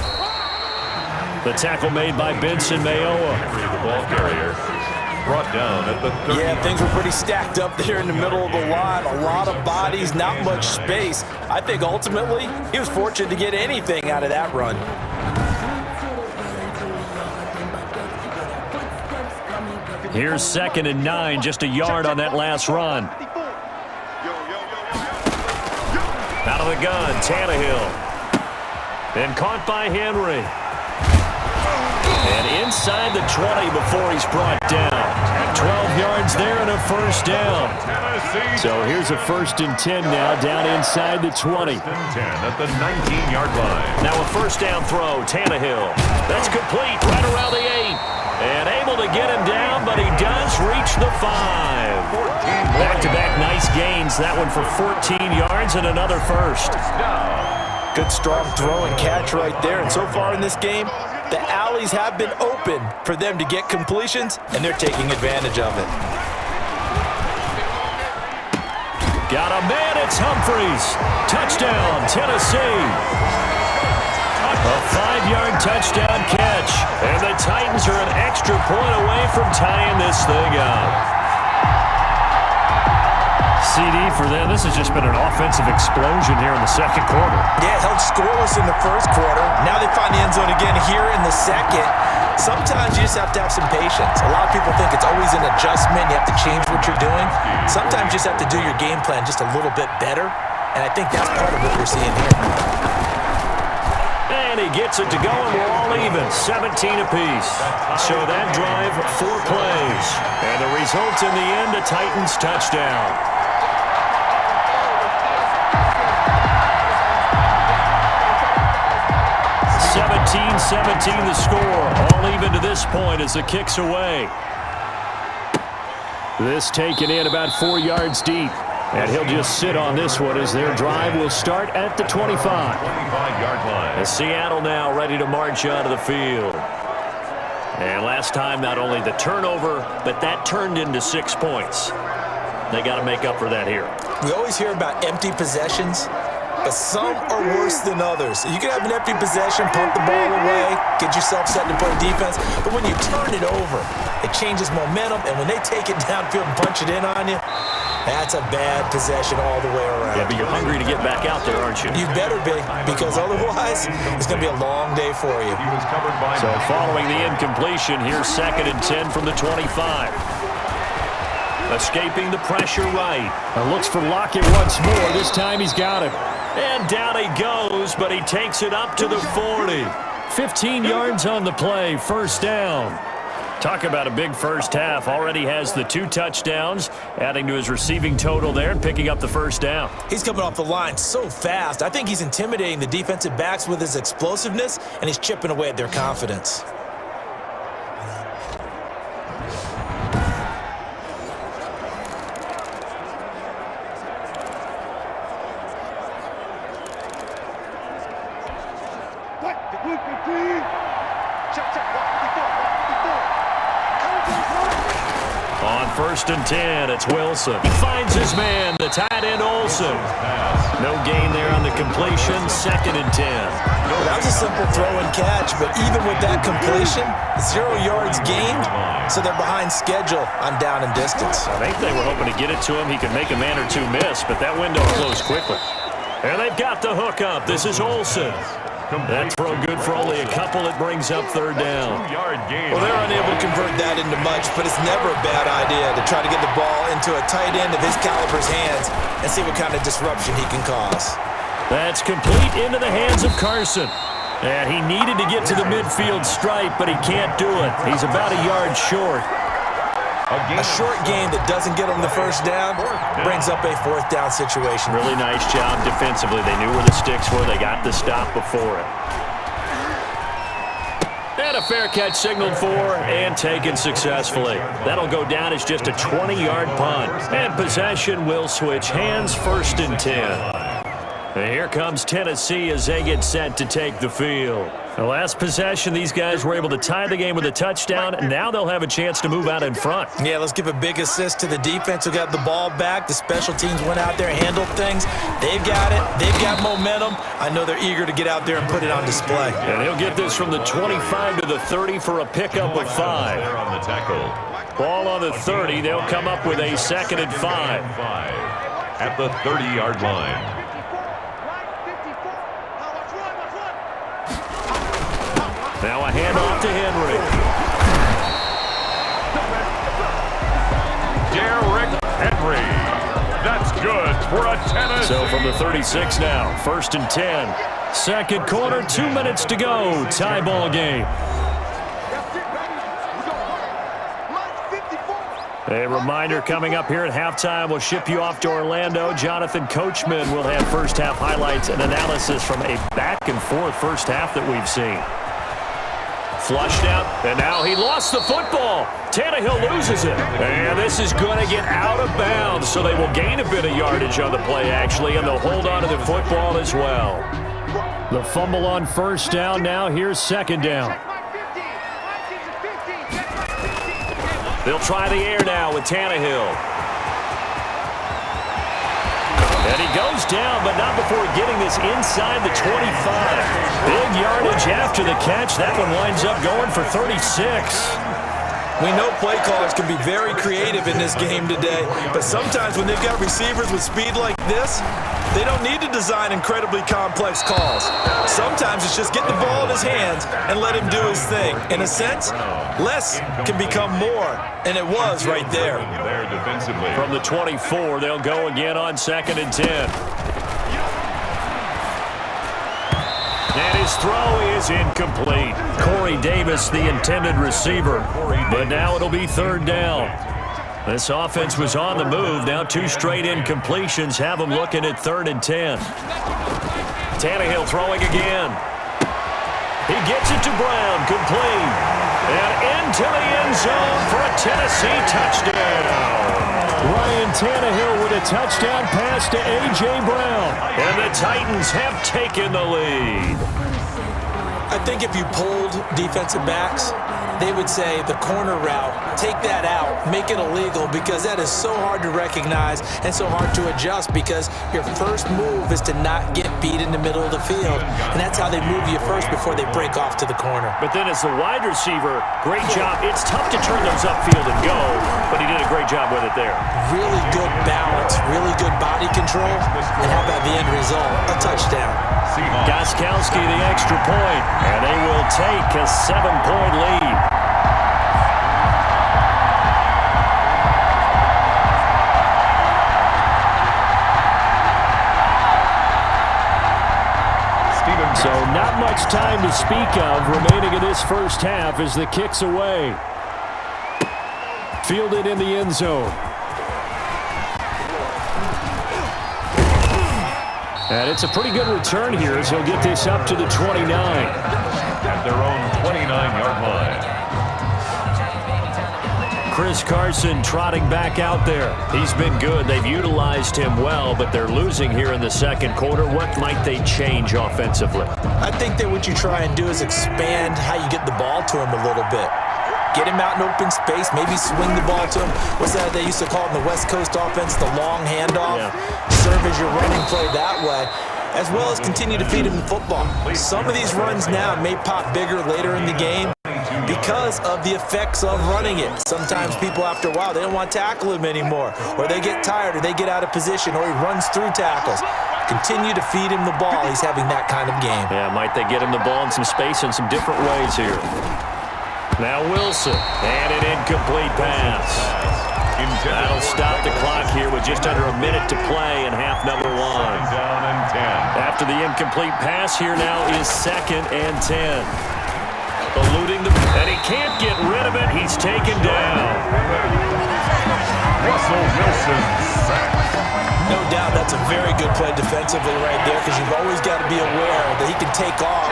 The tackle made by Benson Mayowa. The ball carrier brought down at the 30. Yeah, things were pretty stacked up there in the middle of the line. A lot of bodies, not much space. I think ultimately he was fortunate to get anything out of that run. Here's 2nd and 9, just a yard on that last run. Out of the gun, Tannehill. And caught by Henry. And inside the 20 before he's brought down. 12 yards there and a first down. So here's a 1st and 10 now, down inside the 20. 1st and 10 at the 19-yard line. Now a first down throw, Tannehill. That's complete right around the 8. And able to get him down, but he does reach the 5. Back-to-back nice gains. That one for 14 yards and another first. Good strong throw and catch right there. And so far in this game, the alleys have been open for them to get completions, and they're taking advantage of it. Got a man, it's Humphries. Touchdown, Tennessee. A 5-yard touchdown catch. And the Titans are an extra point away from tying this thing up. CD for them, this has just been an offensive explosion here in the 2nd quarter. Yeah, held scoreless in the 1st quarter. Now they find the end zone again here in the 2nd. Sometimes you just have to have some patience. A lot of people think it's always an adjustment. You have to change what you're doing. Sometimes you just have to do your game plan just a little bit better. And I think that's part of what we're seeing here. And he gets it to go, and we're all even, 17 apiece. So that drive, 4 plays. And the result in the end, a Titans touchdown. 17-17 the score. All even to this point as the kick's away. This taken in about 4 yards deep. And he'll just sit on this one as their drive will start at the 25. 25-yard line. And Seattle now ready to march onto the field. And last time, not only the turnover, but that turned into 6 points. They got to make up for that here. We always hear about empty possessions, but some are worse than others. You can have an empty possession, punt the ball away, get yourself set to play defense, but when you turn it over, it changes momentum, and when they take it downfield and punch it in on you, that's a bad possession all the way around. Yeah, but you're hungry to get back out there, aren't you? You better be, because otherwise, it's going to be a long day for you. He was covered by So following the incompletion, here's 2nd and 10 from the 25. Escaping the pressure right. Looks for Lockett once more. This time he's got it. And down he goes, but he takes it up to the 40. 15 yards on the play, first down. Talk about a big first half. Already has the 2 touchdowns, adding to his receiving total there and picking up the first down. He's coming off the line so fast. I think he's intimidating the defensive backs with his explosiveness, and he's chipping away at their confidence. On 1st and 10, it's Wilson. He finds his man, the tight end Olsen. No gain there on the completion, 2nd and 10. Well, that was a simple throw and catch, but even with that completion, 0 yards gained, so they're behind schedule on down and distance. I think they were hoping to get it to him. He could make a man or two miss, but that window closed quickly. And they've got the hook up. This is Olsen. That throw good for only a couple. It brings up 3rd down. Well, they're unable to convert that into much, but it's never a bad idea to try to get the ball into a tight end of his caliber's hands and see what kind of disruption he can cause. That's complete into the hands of Carson. And he needed to get to the midfield stripe, but he can't do it. He's about a yard short. A short gain that doesn't get him the first down brings up a 4th down situation. Really nice job defensively. They knew where the sticks were. They got the stop before it. And a fair catch signaled for and taken successfully. That'll go down as just a 20-yard punt. And possession will switch hands, 1st and 10. And here comes Tennessee as they get set to take the field. The last possession, these guys were able to tie the game with a touchdown, and now they'll have a chance to move out in front. Yeah, let's give a big assist to the defense who got the ball back. The special teams went out there and handled things. They've got it. They've got momentum. I know they're eager to get out there and put it on display. And he'll get this from the 25 to the 30 for a pickup of 5. Ball on the 30. They'll come up with a 2nd and 5. At the 30-yard line. Now a handoff to Henry. Derrick Henry. That's good for a Tennessee. So from the 36 now, 1st and 10. 2nd quarter, 2 minutes to go. Tie ball game. A reminder coming up here at halftime. We'll ship you off to Orlando. Jonathan Coachman will have first half highlights and analysis from a back-and-forth first half that we've seen. Flushed out, and now he lost the football. Tannehill loses it. And this is going to get out of bounds, so they will gain a bit of yardage on the play, actually, and they'll hold on to the football as well. The fumble on 1st down. Now here's 2nd down. They'll try the air now with Tannehill. And he goes down, but not before getting this inside the 25. Big yardage after the catch. That one winds up going for 36. We know play callers can be very creative in this game today, but sometimes when they've got receivers with speed like this, they don't need to design incredibly complex calls. Sometimes it's just get the ball in his hands and let him do his thing. In a sense, less can become more, and it was right there. From the 24, they'll go again on 2nd and 10. And his throw is incomplete. Corey Davis, the intended receiver. But now it'll be 3rd down. This offense was on the move. Now 2 straight incompletions have them looking at 3rd and 10. Tannehill throwing again. He gets it to Brown, complete. And into the end zone for a Tennessee touchdown. Ryan Tannehill with a touchdown pass to A.J. Brown. And the Titans have taken the lead. I think if you polled defensive backs, they would say the corner route, take that out, make it illegal, because that is so hard to recognize and so hard to adjust, because your first move is to not get beat in the middle of the field, and that's how they move you first before they break off to the corner. But then as the wide receiver, great job. It's tough to turn those upfield and go, but he did a great job with it there. Really good balance, really good body control, and how about the end result? A touchdown. Gostkowski the extra point, and they will take a 7-point lead. So not much time to speak of remaining in this first half as the kick's away. Fielded in the end zone. And it's a pretty good return here as he'll get this up to the 29. At their own 29-yard line. Chris Carson trotting back out there. He's been good. They've utilized him well, but they're losing here in the second quarter. What might they change offensively? I think that what you try and do is expand how you get the ball to him a little bit. Get him out in open space, maybe swing the ball to him. What's that they used to call it in the West Coast offense, the long handoff? Yeah. Serve as your running play that way, as well as continue to feed him the football. Some of these runs now may pop bigger later in the game because of the effects of running it. Sometimes people, after a while, they don't want to tackle him anymore, or they get tired, or they get out of position, or he runs through tackles. Continue to feed him the ball. He's having that kind of game. Yeah, might they get him the ball in some space in some different ways here. Now Wilson, and an incomplete pass. That'll stop the clock here with just under a minute to play in half number 1. Down and 10. After the incomplete pass here now is 2nd and 10. Eluding the, and he can't get rid of it. He's taken down. Russell Wilson sacked. No doubt that's a very good play defensively right there, because you've always got to be aware that he can take off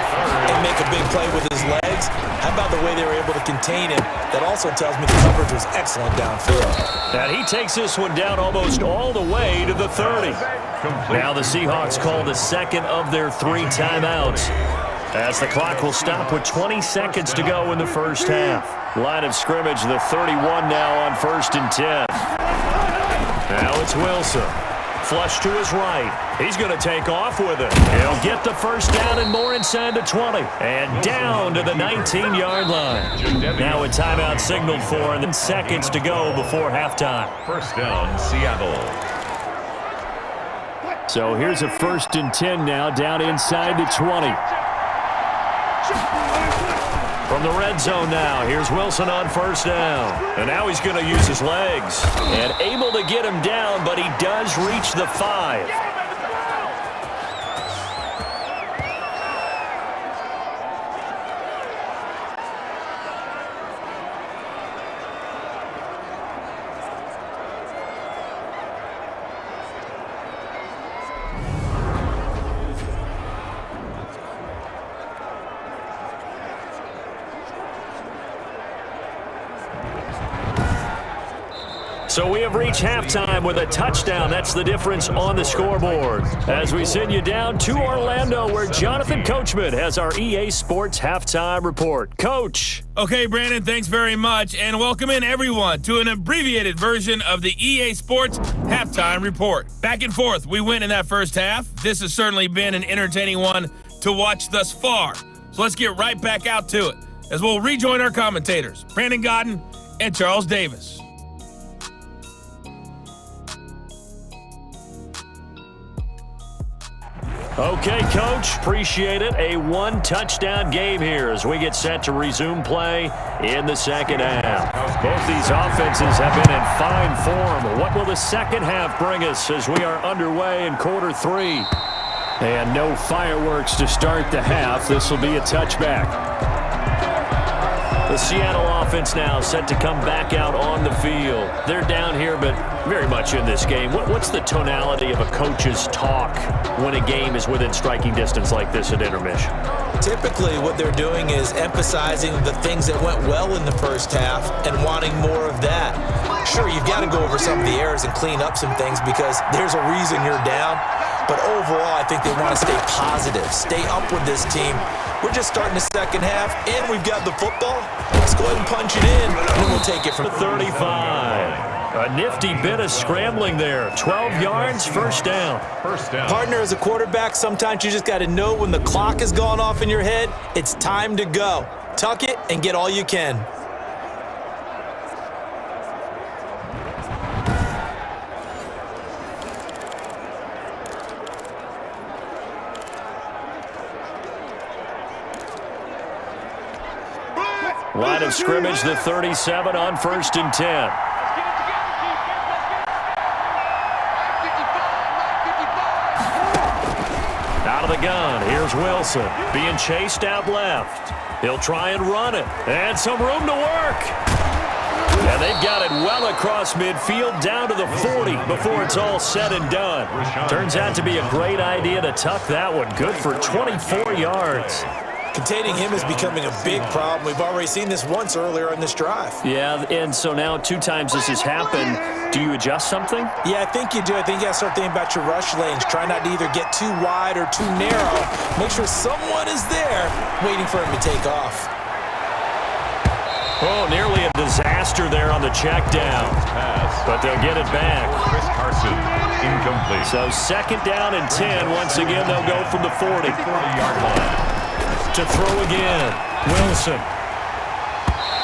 and make a big play with his legs. How about the way they were able to contain him? That also tells me the coverage was excellent downfield. And he takes this one down almost all the way to the 30. Now the Seahawks call the second of their 3 timeouts, as the clock will stop with 20 seconds to go in the first half. Line of scrimmage, the 31 now on 1st and 10. Now it's Wilson. Flush to his right. He's going to take off with it. He'll get the first down and more inside the 20. And down to the 19-yard line. Now a timeout signaled for, and then seconds to go before halftime. First down, Seattle. So here's a 1st and 10 now, down inside the 20. From the red zone now, here's Wilson on 1st down. And now he's going to use his legs. And able to get him down, but he does reach the 5. So we have reached halftime with a touchdown. That's the difference on the scoreboard. As we send you down to Orlando, where Jonathan Coachman has our EA Sports Halftime Report. Coach. Okay, Brandon, thanks very much. And welcome in, everyone, to an abbreviated version of the EA Sports Halftime Report. Back and forth, we win in that first half. This has certainly been an entertaining one to watch thus far. So let's get right back out to it, as we'll rejoin our commentators, Brandon Godden and Charles Davis. Okay, Coach, appreciate it. A 1-touchdown game here as we get set to resume play in the second half. Both these offenses have been in fine form. What will the second half bring us as we are underway in quarter 3? And no fireworks to start the half. This will be a touchback. The Seattle offense now set to come back out on the field. They're down here, but very much in this game. What's the tonality of a coach's talk when a game is within striking distance like this at intermission? Typically, what they're doing is emphasizing the things that went well in the first half and wanting more of that. Sure, you've got to go over some of the errors and clean up some things because there's a reason you're down. But overall, I think they want to stay positive, stay up with this team. We're just starting the second half, and we've got the football. Let's go ahead and punch it in, and then we'll take it from 35. A nifty bit of scrambling there. 12 yards, first down. Partner, as a quarterback, sometimes you just got to know when the clock has gone off in your head, it's time to go. Tuck it and get all you can. Line of scrimmage, the 37 on 1st and 10. Out of the gun, here's Wilson. Being chased out left. He'll try and run it. And some room to work. And they've got it well across midfield down to the 40 before it's all said and done. Turns out to be a great idea to tuck that one. Good for 24 yards. Containing him is becoming a big problem. We've already seen this once earlier in this drive. Yeah, and so now 2 times this has happened. Do you adjust something? Yeah, I think you do. I think you got to start thinking about your rush lanes. Try not to either get too wide or too narrow. Make sure someone is there waiting for him to take off. Oh, nearly a disaster there on the check down. But they'll get it back. Chris Carson, incomplete. So 2nd down and 10. Once again, they'll go from the 40. 40-yard line. To throw again, Wilson.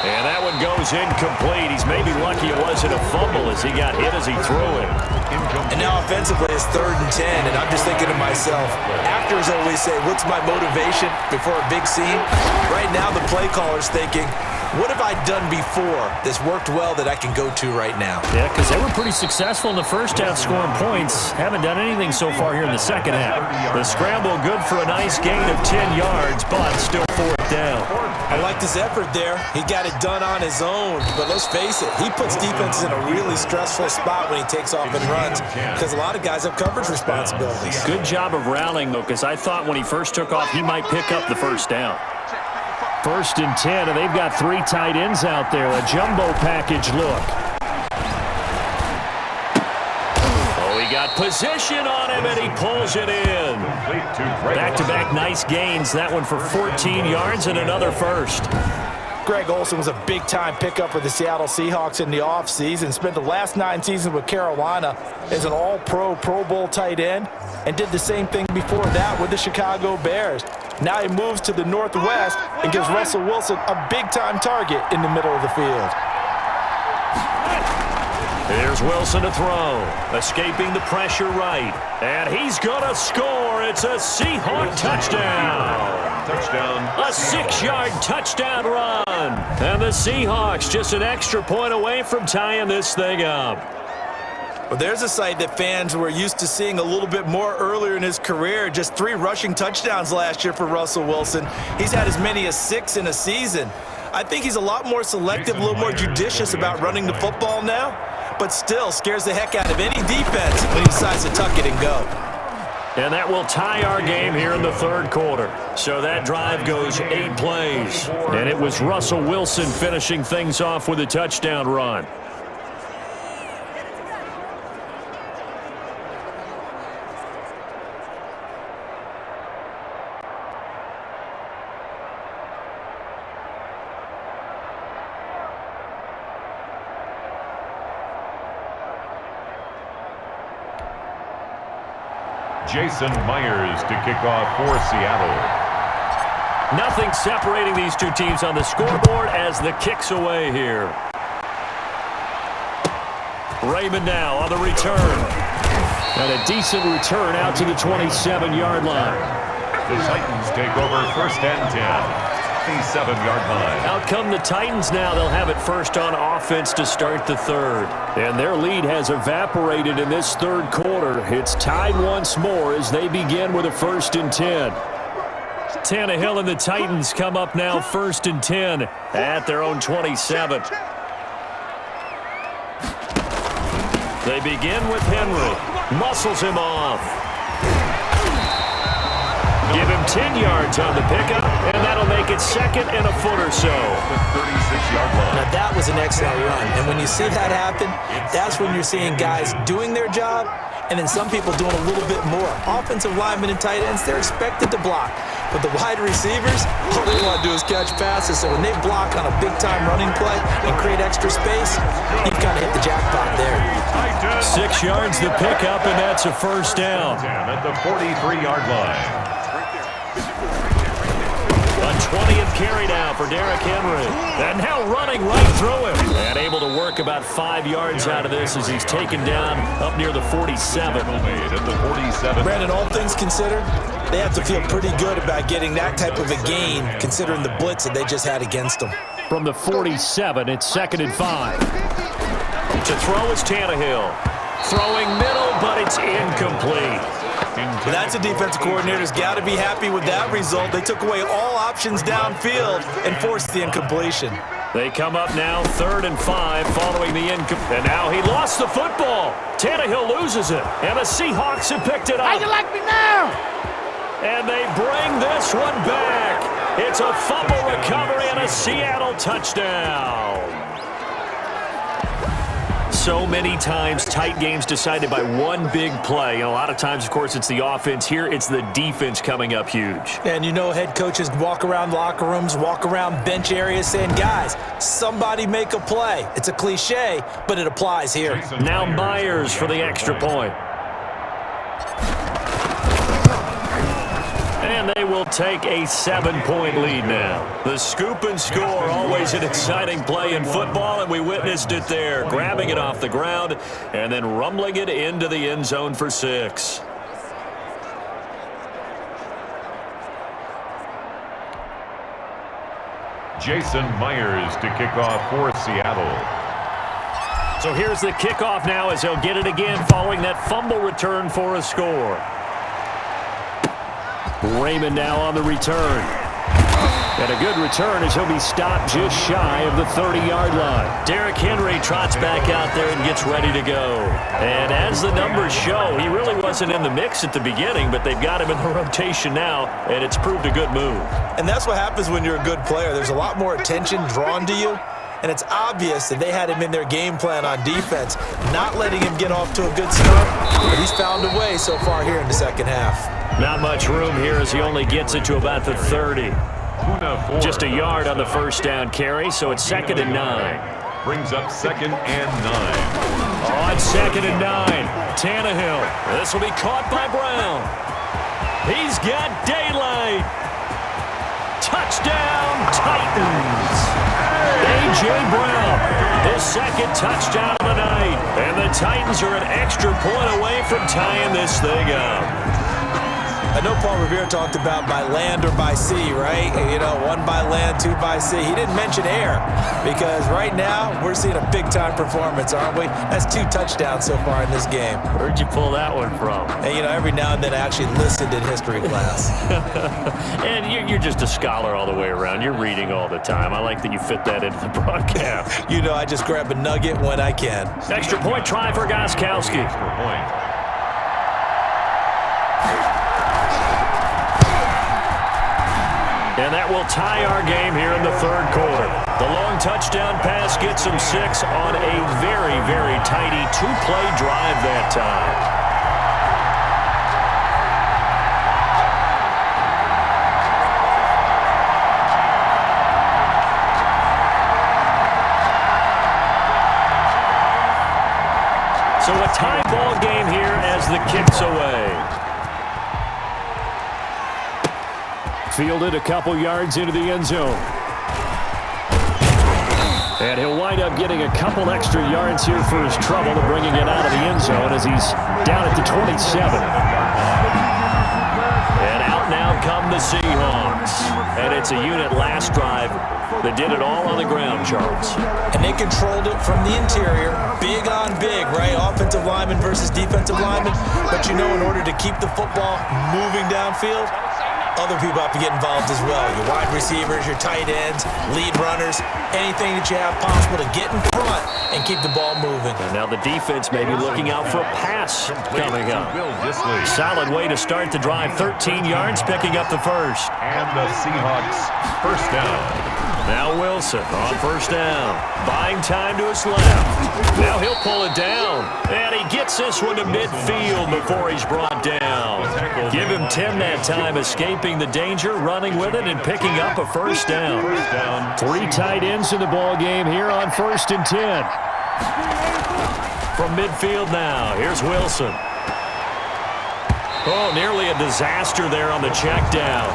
And that one goes incomplete. He's maybe lucky it wasn't a fumble as he got hit as he threw it. And now offensively it's 3rd and 10, and I'm just thinking to myself, actors always say, what's my motivation before a big scene? Right now the play caller's thinking, what have I done before that's worked well that I can go to right now? Yeah, because they were pretty successful in the first half scoring points. Haven't done anything so far here in the second half. The scramble good for a nice gain of 10 yards, but still 4th down. I liked his effort there. He got it done on his own. But let's face it, he puts defenses in a really stressful spot when he takes off and runs because a lot of guys have coverage responsibilities. Good job of rallying, though, because I thought when he first took off, he might pick up the first down. 1st and 10, and they've got 3 tight ends out there. A jumbo package look. Oh, he got position on him, and he pulls it in. Back-to-back nice gains. That one for 14 yards and another first. Greg Olsen was a big-time pickup for the Seattle Seahawks in the offseason. Spent the last 9 seasons with Carolina as an all-pro, Pro Bowl tight end, and did the same thing before that with the Chicago Bears. Now he moves to the Northwest and gives Russell Wilson a big-time target in the middle of the field. Here's Wilson to throw. Escaping the pressure right. And he's going to score. It's a Seahawk touchdown. Touchdown. A 6-yard touchdown run. And the Seahawks just an extra point away from tying this thing up. Well, there's a sight that fans were used to seeing a little bit more earlier in his career. Just 3 rushing touchdowns last year for Russell Wilson. He's had as many as 6 in a season. I think he's a lot more selective, a little more judicious about running the football now, but still scares the heck out of any defense when he decides to tuck it and go. And that will tie our game here in the 3rd quarter. So that drive goes 8 plays. And it was Russell Wilson finishing things off with a touchdown run. Jason Myers to kick off for Seattle. Nothing separating these 2 teams on the scoreboard as the kick's away here. Raymond now on the return. And a decent return out to the 27-yard line. The Titans take over 1st and 10. 57-yard line. Out come the Titans now. They'll have it first on offense to start the 3rd. And their lead has evaporated in this 3rd quarter. It's tied once more as they begin with a 1st and 10. Tannehill and the Titans come up now 1st and 10 at their own 27. They begin with Henry. Muscles him off. Give him 10 yards on the pickup, and that'll make it 2nd and a foot or so. 36-yard line. Now that was an excellent run, and when you see that happen, that's when you're seeing guys doing their job, and then some people doing a little bit more. Offensive linemen and tight ends, they're expected to block. But the wide receivers, all they want to do is catch passes. So when they block on a big-time running play and create extra space, you've kind of hit the jackpot there. 6 yards the pickup, and that's a 1st down. At the 43-yard line. A 20th carry now for Derrick Henry. And now running right through him. And able to work about 5 yards out of this as he's taken down up near the 47. At the 47. Brandon, all things considered, they have to feel pretty good about getting that type of a gain considering the blitz that they just had against them. From the 47, it's 2nd and 5. To throw is Tannehill. Throwing middle, but it's incomplete. Well, that's a defensive coordinator's got to be happy with that result. They took away all options downfield and forced the incompletion. They come up now 3rd and 5 following the and now he lost the football. Tannehill loses it, and the Seahawks have picked it up. How you like me now? And they bring this one back. It's a fumble recovery and a Seattle touchdown. So many times tight games decided by one big play. And a lot of times, of course, it's the offense. Here, it's the defense coming up huge. And you know head coaches walk around locker rooms, walk around bench areas saying, guys, somebody make a play. It's a cliche, but it applies here. Now Myers for the extra point. And they will take a 7-point lead now. The scoop and score, always an exciting play in football, and we witnessed it there. Grabbing it off the ground and then rumbling it into the end zone for 6. Jason Myers to kick off for Seattle. So here's the kickoff now as he'll get it again following that fumble return for a score. Raymond now on the return. And a good return as he'll be stopped just shy of the 30-yard line. Derrick Henry trots back out there and gets ready to go. And as the numbers show, he really wasn't in the mix at the beginning, but they've got him in the rotation now, and it's proved a good move. And that's what happens when you're a good player. There's a lot more attention drawn to you, and it's obvious that they had him in their game plan on defense, not letting him get off to a good start, but he's found a way so far here in the second half. Not much room here as he only gets it to about the 30. Just a yard on the first down carry, so it's 2nd and 9. Brings up 2nd and 9. On 2nd and 9, Tannehill. This will be caught by Brown. He's got daylight. Touchdown, Titans. A.J. Brown, his 2nd touchdown of the night. And the Titans are an extra point away from tying this thing up. I know Paul Revere talked about by land or by sea, right? You know, 1 by land, 2 by sea. He didn't mention air because right now we're seeing a big-time performance, aren't we? That's 2 touchdowns so far in this game. Where'd you pull that one from? And, you know, every now and then I actually listened in history class. And you're just a scholar all the way around. You're reading all the time. I like that you fit that into the broadcast. You know, I just grab a nugget when I can. Extra point try for Gostkowski. Extra point. And that will tie our game here in the 3rd quarter. The long touchdown pass gets them 6 on a very, very tidy 2-play drive that time. So a tie ball game here as the kick's away. Fielded a couple yards into the end zone. And he'll wind up getting a couple extra yards here for his trouble to bringing it out of the end zone as he's down at the 27. And out now come the Seahawks. And it's a unit last drive that did it all on the ground, Charles. And they controlled it from the interior, big on big, right? Offensive lineman versus defensive lineman. But you know, in order to keep the football moving downfield, other people have to get involved as well. Your wide receivers, your tight ends, lead runners, anything that you have possible to get in front and keep the ball moving. And now the defense may be looking out for a pass coming up. Solid way to start the drive. 13 yards, picking up the first. And the Seahawks first down. Now Wilson on first down. Buying time to his left. Now he'll pull it down. And he gets this one to midfield before he's brought down. Give him 10 that time, escaping the danger, running with it, and picking up a first down. 3 tight ends in the ball game here on 1st and 10. From midfield now, here's Wilson. Oh, nearly a disaster there on the check down.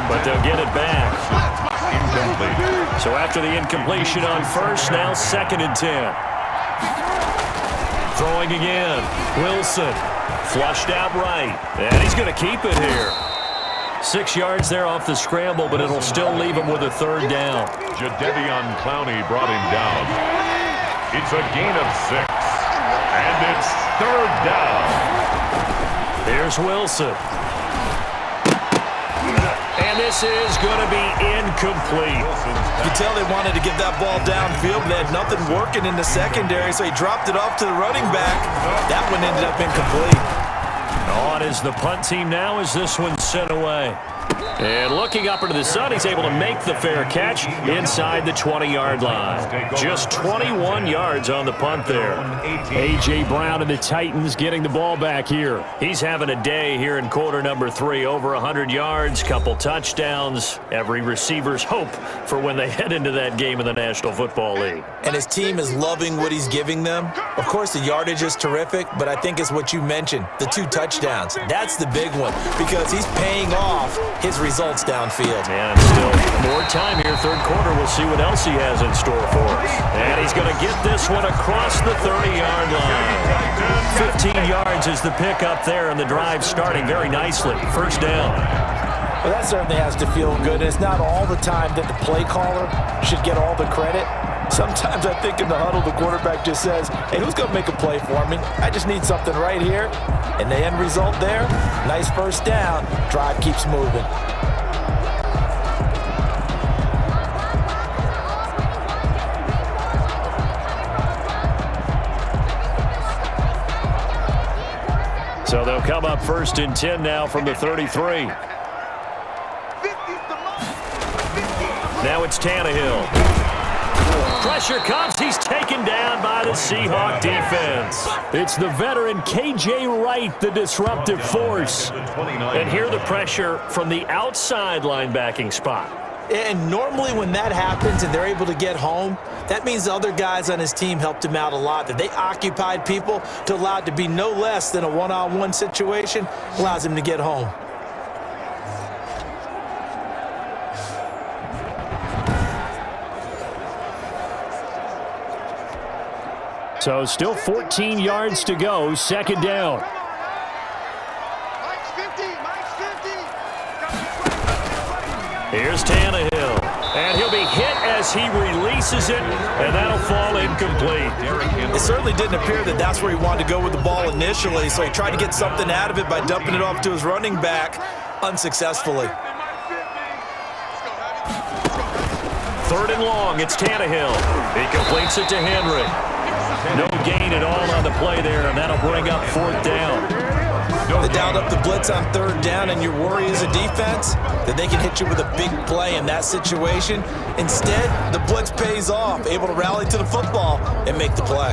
But they'll get it back. Incomplete. So after the incompletion on first, now 2nd and 10. Throwing again. Wilson. Flushed out right. And he's going to keep it here. 6 yards there off the scramble, but it'll still leave him with a 3rd down. Jadeveon Clowney brought him down. It's a gain of 6. And it's 3rd down. Here's Wilson. And this is going to be incomplete. You could tell they wanted to get that ball downfield, but they had nothing working in the secondary, so he dropped it off to the running back. That one ended up incomplete. On is the punt team now as this one's sent away. And looking up into the sun, he's able to make the fair catch inside the 20-yard line. Just 21 yards on the punt there. A.J. Brown and the Titans getting the ball back here. He's having a day here in quarter number 3. Over 100 yards, couple touchdowns. Every receiver's hope for when they head into that game in the National Football League. And his team is loving what he's giving them. Of course, the yardage is terrific, but I think it's what you mentioned, the 2 touchdowns. That's the big one because he's paying off his results downfield. And still more time here, third quarter. We'll see what else he has in store for us. And he's going to get this one across the 30-yard line. 15 yards is the pickup there, and the drive starting very nicely. First down. Well, that certainly has to feel good. And it's not all the time that the play caller should get all the credit. Sometimes I think in the huddle, the quarterback just says, hey, who's going to make a play for me? I just need something right here. And the end result there, nice first down. Drive keeps moving. So they'll come up 1st and 10 now from the 33. Now it's Tannehill. Pressure comes. He's taken down by the Seahawk defense. It's the veteran K.J. Wright, the disruptive force. And here the pressure from the outside linebacking spot. And normally when that happens and they're able to get home, that means the other guys on his team helped him out a lot. That they occupied people to allow it to be no less than a one-on-one situation allows him to get home. So still 14 yards to go, second down. Mike's 50, Mike's 50. Here's Tannehill. And he'll be hit as he releases it, and that'll fall incomplete. It certainly didn't appear that that's where he wanted to go with the ball initially, so he tried to get something out of it by dumping it off to his running back unsuccessfully. 3rd and long, it's Tannehill. He completes it to Henry. No gain at all on the play there, and that'll bring up 4th down. They dialed up the blitz on 3rd down, and your worry as a defense that they can hit you with a big play in that situation. Instead, the blitz pays off, able to rally to the football and make the play.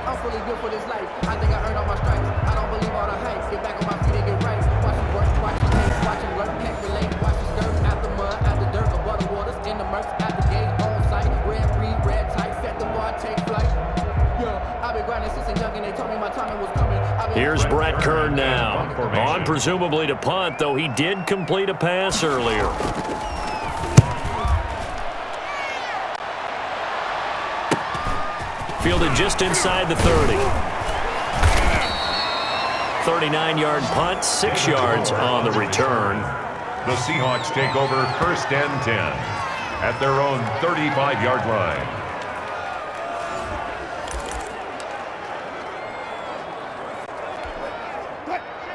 I'm fully built for this life. I think I earned all my stripes. I don't believe all the hype. Get back on my feet and get right. Watch him work, watch him hate, watch him learn, can't relate. Watch him skirt out the mud, out the dirt, above the waters, in the murks, at the gate, on site. Red, free, red, tight, set the bar, take flight. I've been grinding since a young and they told me my timing was coming. Here's Brett Kern now. On presumably to punt, though he did complete a pass earlier. Fielded just inside the 30. 39-yard punt, 6 yards on the return. The Seahawks take over 1st and 10 at their own 35-yard line.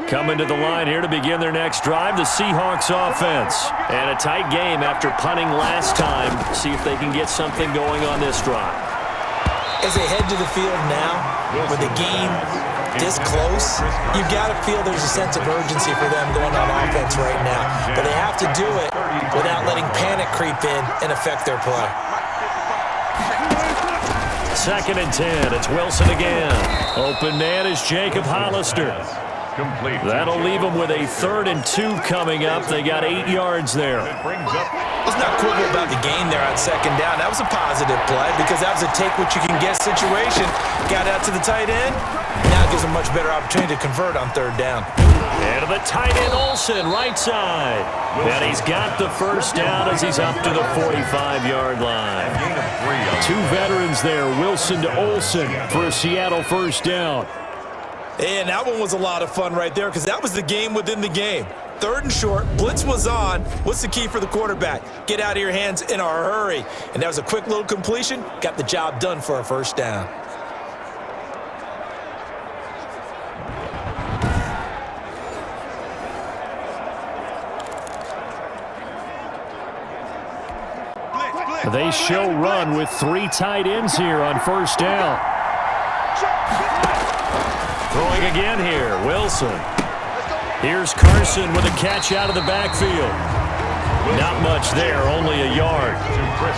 Coming to the line here to begin their next drive, the Seahawks offense. And a tight game after punting last time. See if they can get something going on this drive. As they head to the field now, with the game this close, you've got to feel there's a sense of urgency for them going on offense right now. But they have to do it without letting panic creep in and affect their play. 2nd and 10. It's Wilson again. Open man is Jacob Hollister. That'll leave them with a 3rd and 2 coming up. They got 8 yards there. Let's not quibble about the gain there on 2nd down. That was a positive play because that was a take-what-you-can-get situation. Got out to the tight end. Now it gives them a much better opportunity to convert on 3rd down. And to the tight end, Olsen, right side. And he's got the first down as he's up to the 45-yard line. 2 veterans there, Wilson to Olsen for a Seattle first down. And that one was a lot of fun right there because that was the game within the game. 3rd and short, blitz was on. What's the key for the quarterback? Get out of your hands in a hurry. And that was a quick little completion. Got the job done for a first down. They show run with 3 tight ends here on first down. Throwing again here, Wilson. Here's Carson with a catch out of the backfield. Not much there, only a yard.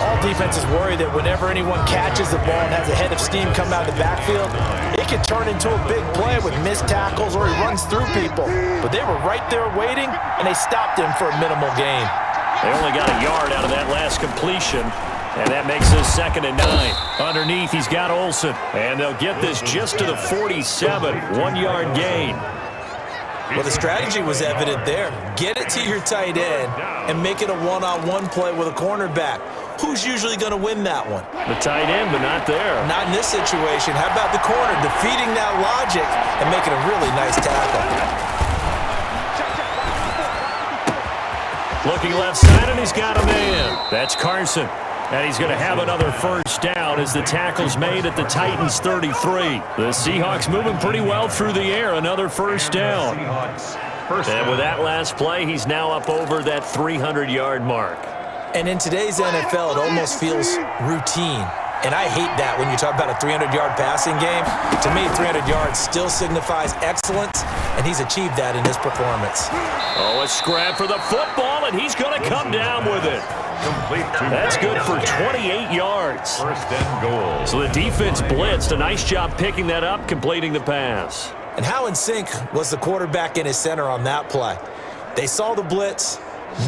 All defenses worry that whenever anyone catches the ball and has a head of steam come out of the backfield, it can turn into a big play with missed tackles or he runs through people. But they were right there waiting, and they stopped him for a minimal gain. They only got a yard out of that last completion, and that makes this 2nd and 9. Underneath, he's got Olsen, and they'll get this just to the 47, 1-yard gain. Well, the strategy was evident there. Get it to your tight end and make it a one-on-one play with a cornerback. Who's usually going to win that one? The tight end, but not there. Not in this situation. How about the corner defeating that logic and making a really nice tackle? Looking left side, and he's got a man. That's Carson. And he's going to have another first down as the tackle's made at the Titans' 33. The Seahawks moving pretty well through the air. Another first down. And with that last play, he's now up over that 300-yard mark. And in today's NFL, it almost feels routine. And I hate that when you talk about a 300-yard passing game. To me, 300 yards still signifies excellence, and he's achieved that in his performance. Oh, a scrap for the football, and he's going to come down with it. That's good for 28 yards. First and goal. So the defense blitzed. A nice job picking that up, completing the pass. And how in sync was the quarterback and his center on that play? They saw the blitz,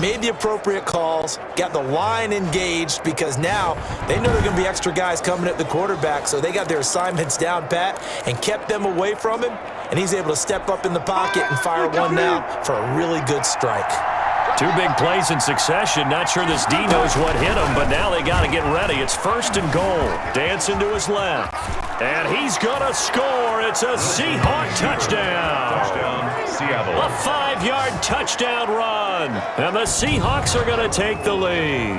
made the appropriate calls, got the line engaged because now they know there are going to be extra guys coming at the quarterback, so they got their assignments down pat and kept them away from him, and he's able to step up in the pocket and fire one now for a really good strike. 2 big plays in succession. Not sure this D knows what hit him, but now they got to get ready. It's 1st and goal. Dancing to his left. And he's going to score. It's a Seahawk touchdown. Touchdown, Seattle. A 5-yard touchdown run. And the Seahawks are going to take the lead.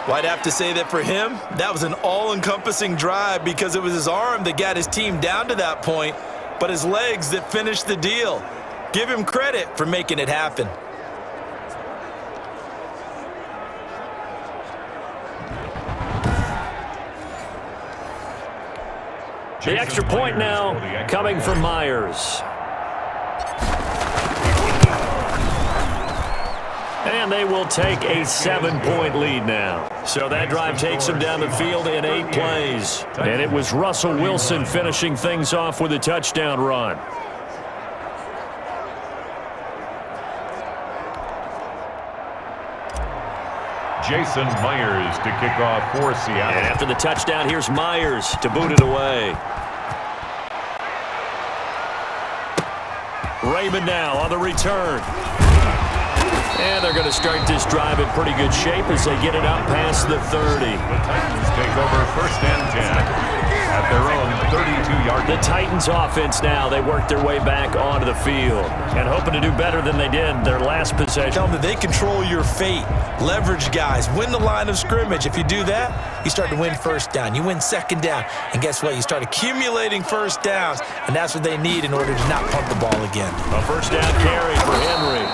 Well, I'd have to say that for him, that was an all-encompassing drive because it was his arm that got his team down to that point, but his legs that finished the deal. Give him credit for making it happen. The extra point now coming from Myers. And they will take a 7-point lead now. So that drive takes them down the field in 8 plays. And it was Russell Wilson finishing things off with a touchdown run. Jason Myers to kick off for Seattle. And after the touchdown, here's Myers to boot it away. Raymond now on the return. And they're going to start this drive in pretty good shape as they get it up past the 30. The Titans take over 1st and 10 at their own 32-yard. The Titans offense now, they work their way back onto the field and hoping to do better than they did their last possession. Tell them that they control your fate. Leverage guys. Win the line of scrimmage. If you do that, you start to win first down. You win second down. And guess what? You start accumulating first downs, and that's what they need in order to not punt the ball again. A first down carry for Henry.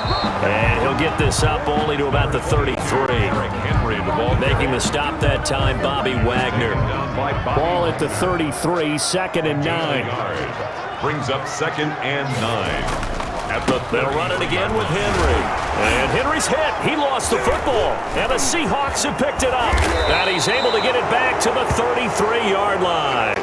And he'll get this up only to about the 33. Henry, the ball Making the stop that time, Bobby Wagner. Ball at the 33, 2nd and 9. Brings up 2nd and 9. They'll run it again with Henry. And Henry's hit. He lost the football. And the Seahawks have picked it up. And he's able to get it back to the 33-yard line.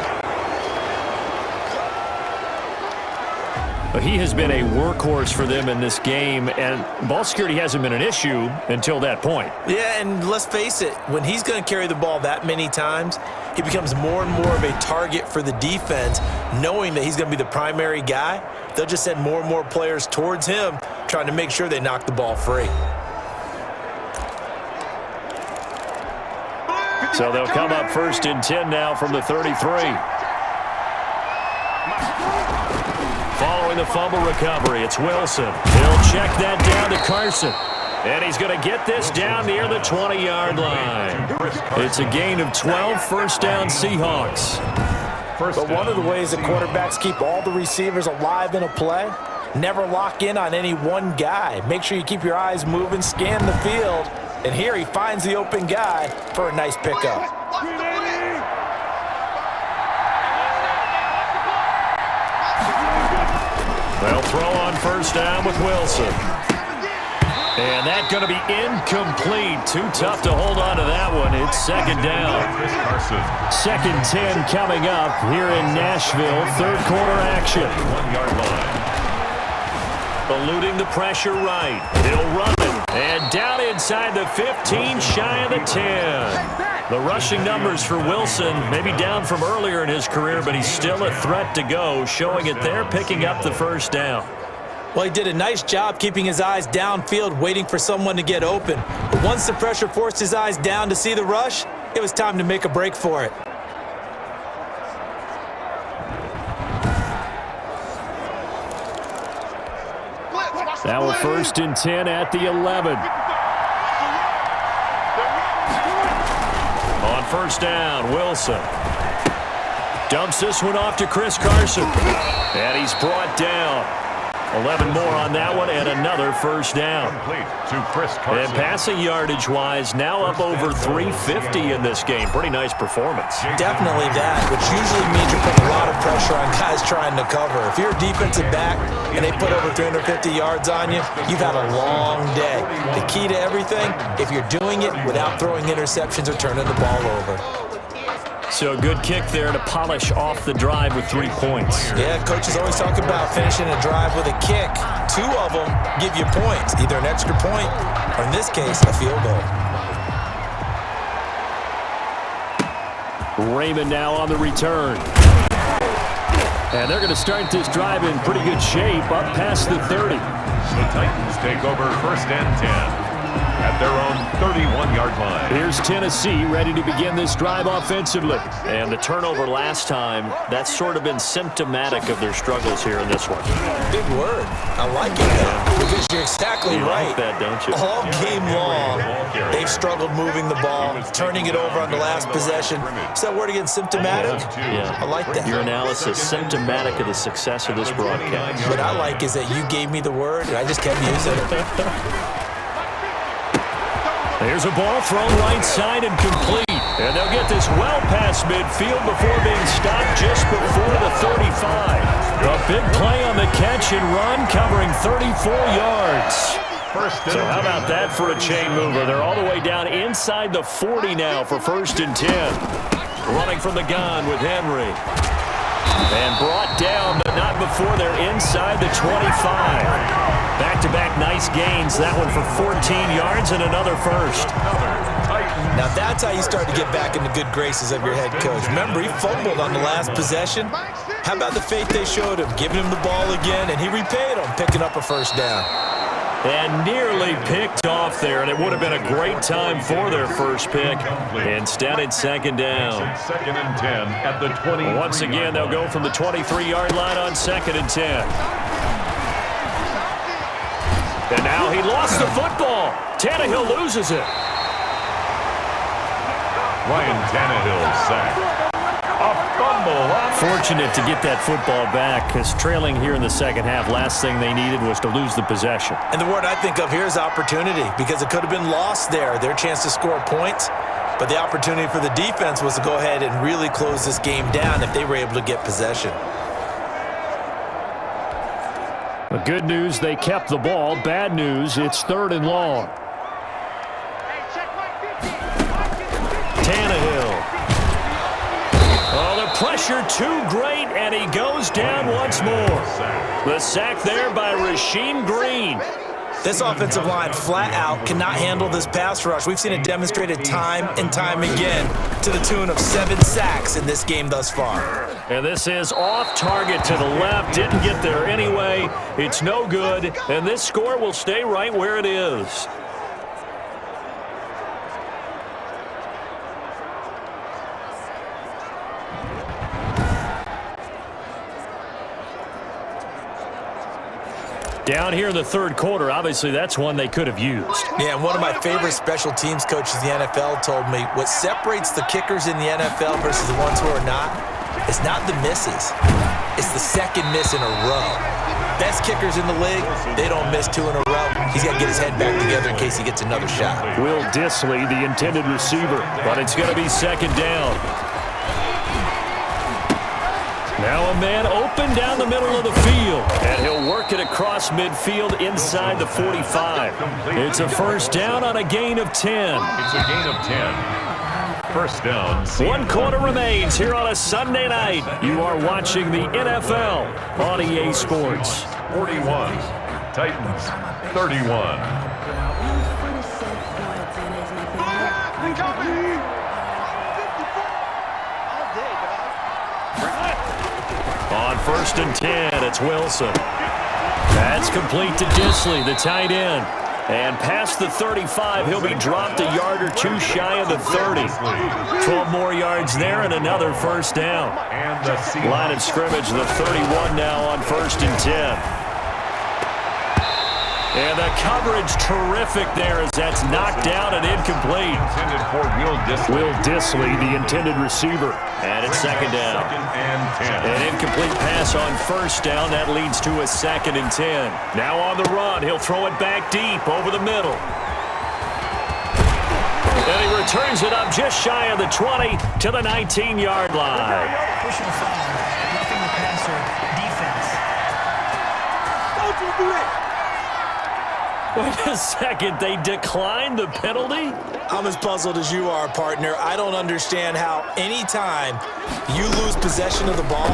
He has been a workhorse for them in this game, and ball security hasn't been an issue until that point. Yeah, and let's face it, when he's going to carry the ball that many times, he becomes more and more of a target for the defense, knowing that he's going to be the primary guy. They'll just send more and more players towards him, trying to make sure they knock the ball free. So they'll come up 1st and 10 now from the 33. Following the fumble recovery, it's Wilson. He'll check that down to Carson. And he's going to get this down near the 20-yard line. It's a gain of 12, 1st down Seahawks. But one of the ways that quarterbacks keep all the receivers alive in a play, never lock in on any one guy. Make sure you keep your eyes moving, scan the field, And here he finds the open guy for a nice pickup. They'll throw on first down with Wilson. And that's going to be incomplete. Too tough to hold on to that one. It's second down. Second 10 coming up here in Nashville. Third quarter action. 1-yard line. Eluding the pressure right. He'll run it. And down inside the 15, shy of the 10. The rushing numbers for Wilson maybe down from earlier in his career, but he's still a threat to go, showing it there, picking up the first down. Well, he did a nice job keeping his eyes downfield, waiting for someone to get open. But once the pressure forced his eyes down to see the rush, it was time to make a break for it. Now a 1st and 10 at the 11. On first down, Wilson dumps this one off to Chris Carson. And he's brought down. 11 more on that one and another first down. Complete to Chris Carson. And passing yardage-wise, now up over 350 in this game. Pretty nice performance. Definitely that, which usually means you're putting a lot of pressure on guys trying to cover. If you're a defensive back and they put over 350 yards on you, you've had a long day. The key to everything, if you're doing it without throwing interceptions or turning the ball over. So a good kick there to polish off the drive with 3 points. Yeah, coaches always talk about finishing a drive with a kick. 2 of them give you points, either an extra point or, in this case, a field goal. Raymond now on the return. And they're going to start this drive in pretty good shape, up past the 30. The Titans take over 1st and 10. At their own 31-yard line. Here's Tennessee ready to begin this drive offensively. And the turnover last time, that's sort of been symptomatic of their struggles here in this one. Big word. I like it, though, because you're exactly right. Like that, don't you? All game long, they've struggled moving the ball, turning it over on the last possession. Is that word again, symptomatic? Yeah. I like that. Your analysis, symptomatic of the success of this broadcast. What I like is that you gave me the word, and I just kept using it. There's a ball thrown right side and complete. And they'll get this well past midfield before being stopped just before the 35. A big play on the catch and run covering 34 yards. So how about that for a chain mover? They're all the way down inside the 40 now for 1st and 10. Running from the gun with Henry. And brought down, but not before they're inside the 25. Back-to-back nice gains. That one for 14 yards and another first. Now that's how you start to get back in the good graces of your head coach. Remember, he fumbled on the last possession. How about the faith they showed him, giving him the ball again, and he repaid them, picking up a first down. And nearly picked off there, and it would have been a great time for their first pick. Instead, it's second down. 2nd and 10 at the 20. Once again, they'll go from the 23-yard line on 2nd and 10. And now he lost the football. Tannehill loses it. Ryan Tannehill sacked. A fumble. Fortunate to get that football back, because trailing here in the second half, last thing they needed was to lose the possession. And the word I think of here is opportunity, because it could have been lost there, their chance to score points. But the opportunity for the defense was to go ahead and really close this game down if they were able to get possession. The good news, they kept the ball. Bad news, it's 3rd and long. Tannehill. Oh, the pressure too great, and he goes down once more. The sack there by Rasheem Green. This offensive line flat out cannot handle this pass rush. We've seen it demonstrated time and time again to the tune of 7 sacks in this game thus far. And this is off target to the left. Didn't get there anyway. It's no good. And this score will stay right where it is. Down here in the 3rd quarter, obviously that's one they could have used. Yeah, and one of my favorite special teams coaches in the NFL told me what separates the kickers in the NFL versus the ones who are not is not the misses. It's the second miss in a row. Best kickers in the league, they don't miss 2 in a row. He's got to get his head back together in case he gets another shot. Will Dissly, the intended receiver, but it's going to be second down. Now a man open down the middle of the field, and he'll work it across midfield inside the 45. It's a first down on a gain of 10. It's a gain of 10. First down. 1 quarter remains here on a Sunday night. You are watching the NFL on EA Sports. 41. Titans 31. On first and 10, it's Wilson. That's complete to Dissly, the tight end. And past the 35, he'll be dropped a yard or two shy of the 30. 12 more yards there and another first down. Line of scrimmage, the 31 now on first and 10. And the coverage terrific there as that's knocked down and incomplete. Intended for Will Dissly, the intended receiver. And it's second down. An incomplete pass on first down. That leads to a second and 10. Now on the run, he'll throw it back deep over the middle. And he returns it up just shy of the 20 to the 19-yard line. Pushing foul, roughing the passer, defense. Don't you do it! Wait a second, they declined the penalty? I'm as puzzled as you are, partner. I don't understand how any time you lose possession of the ball,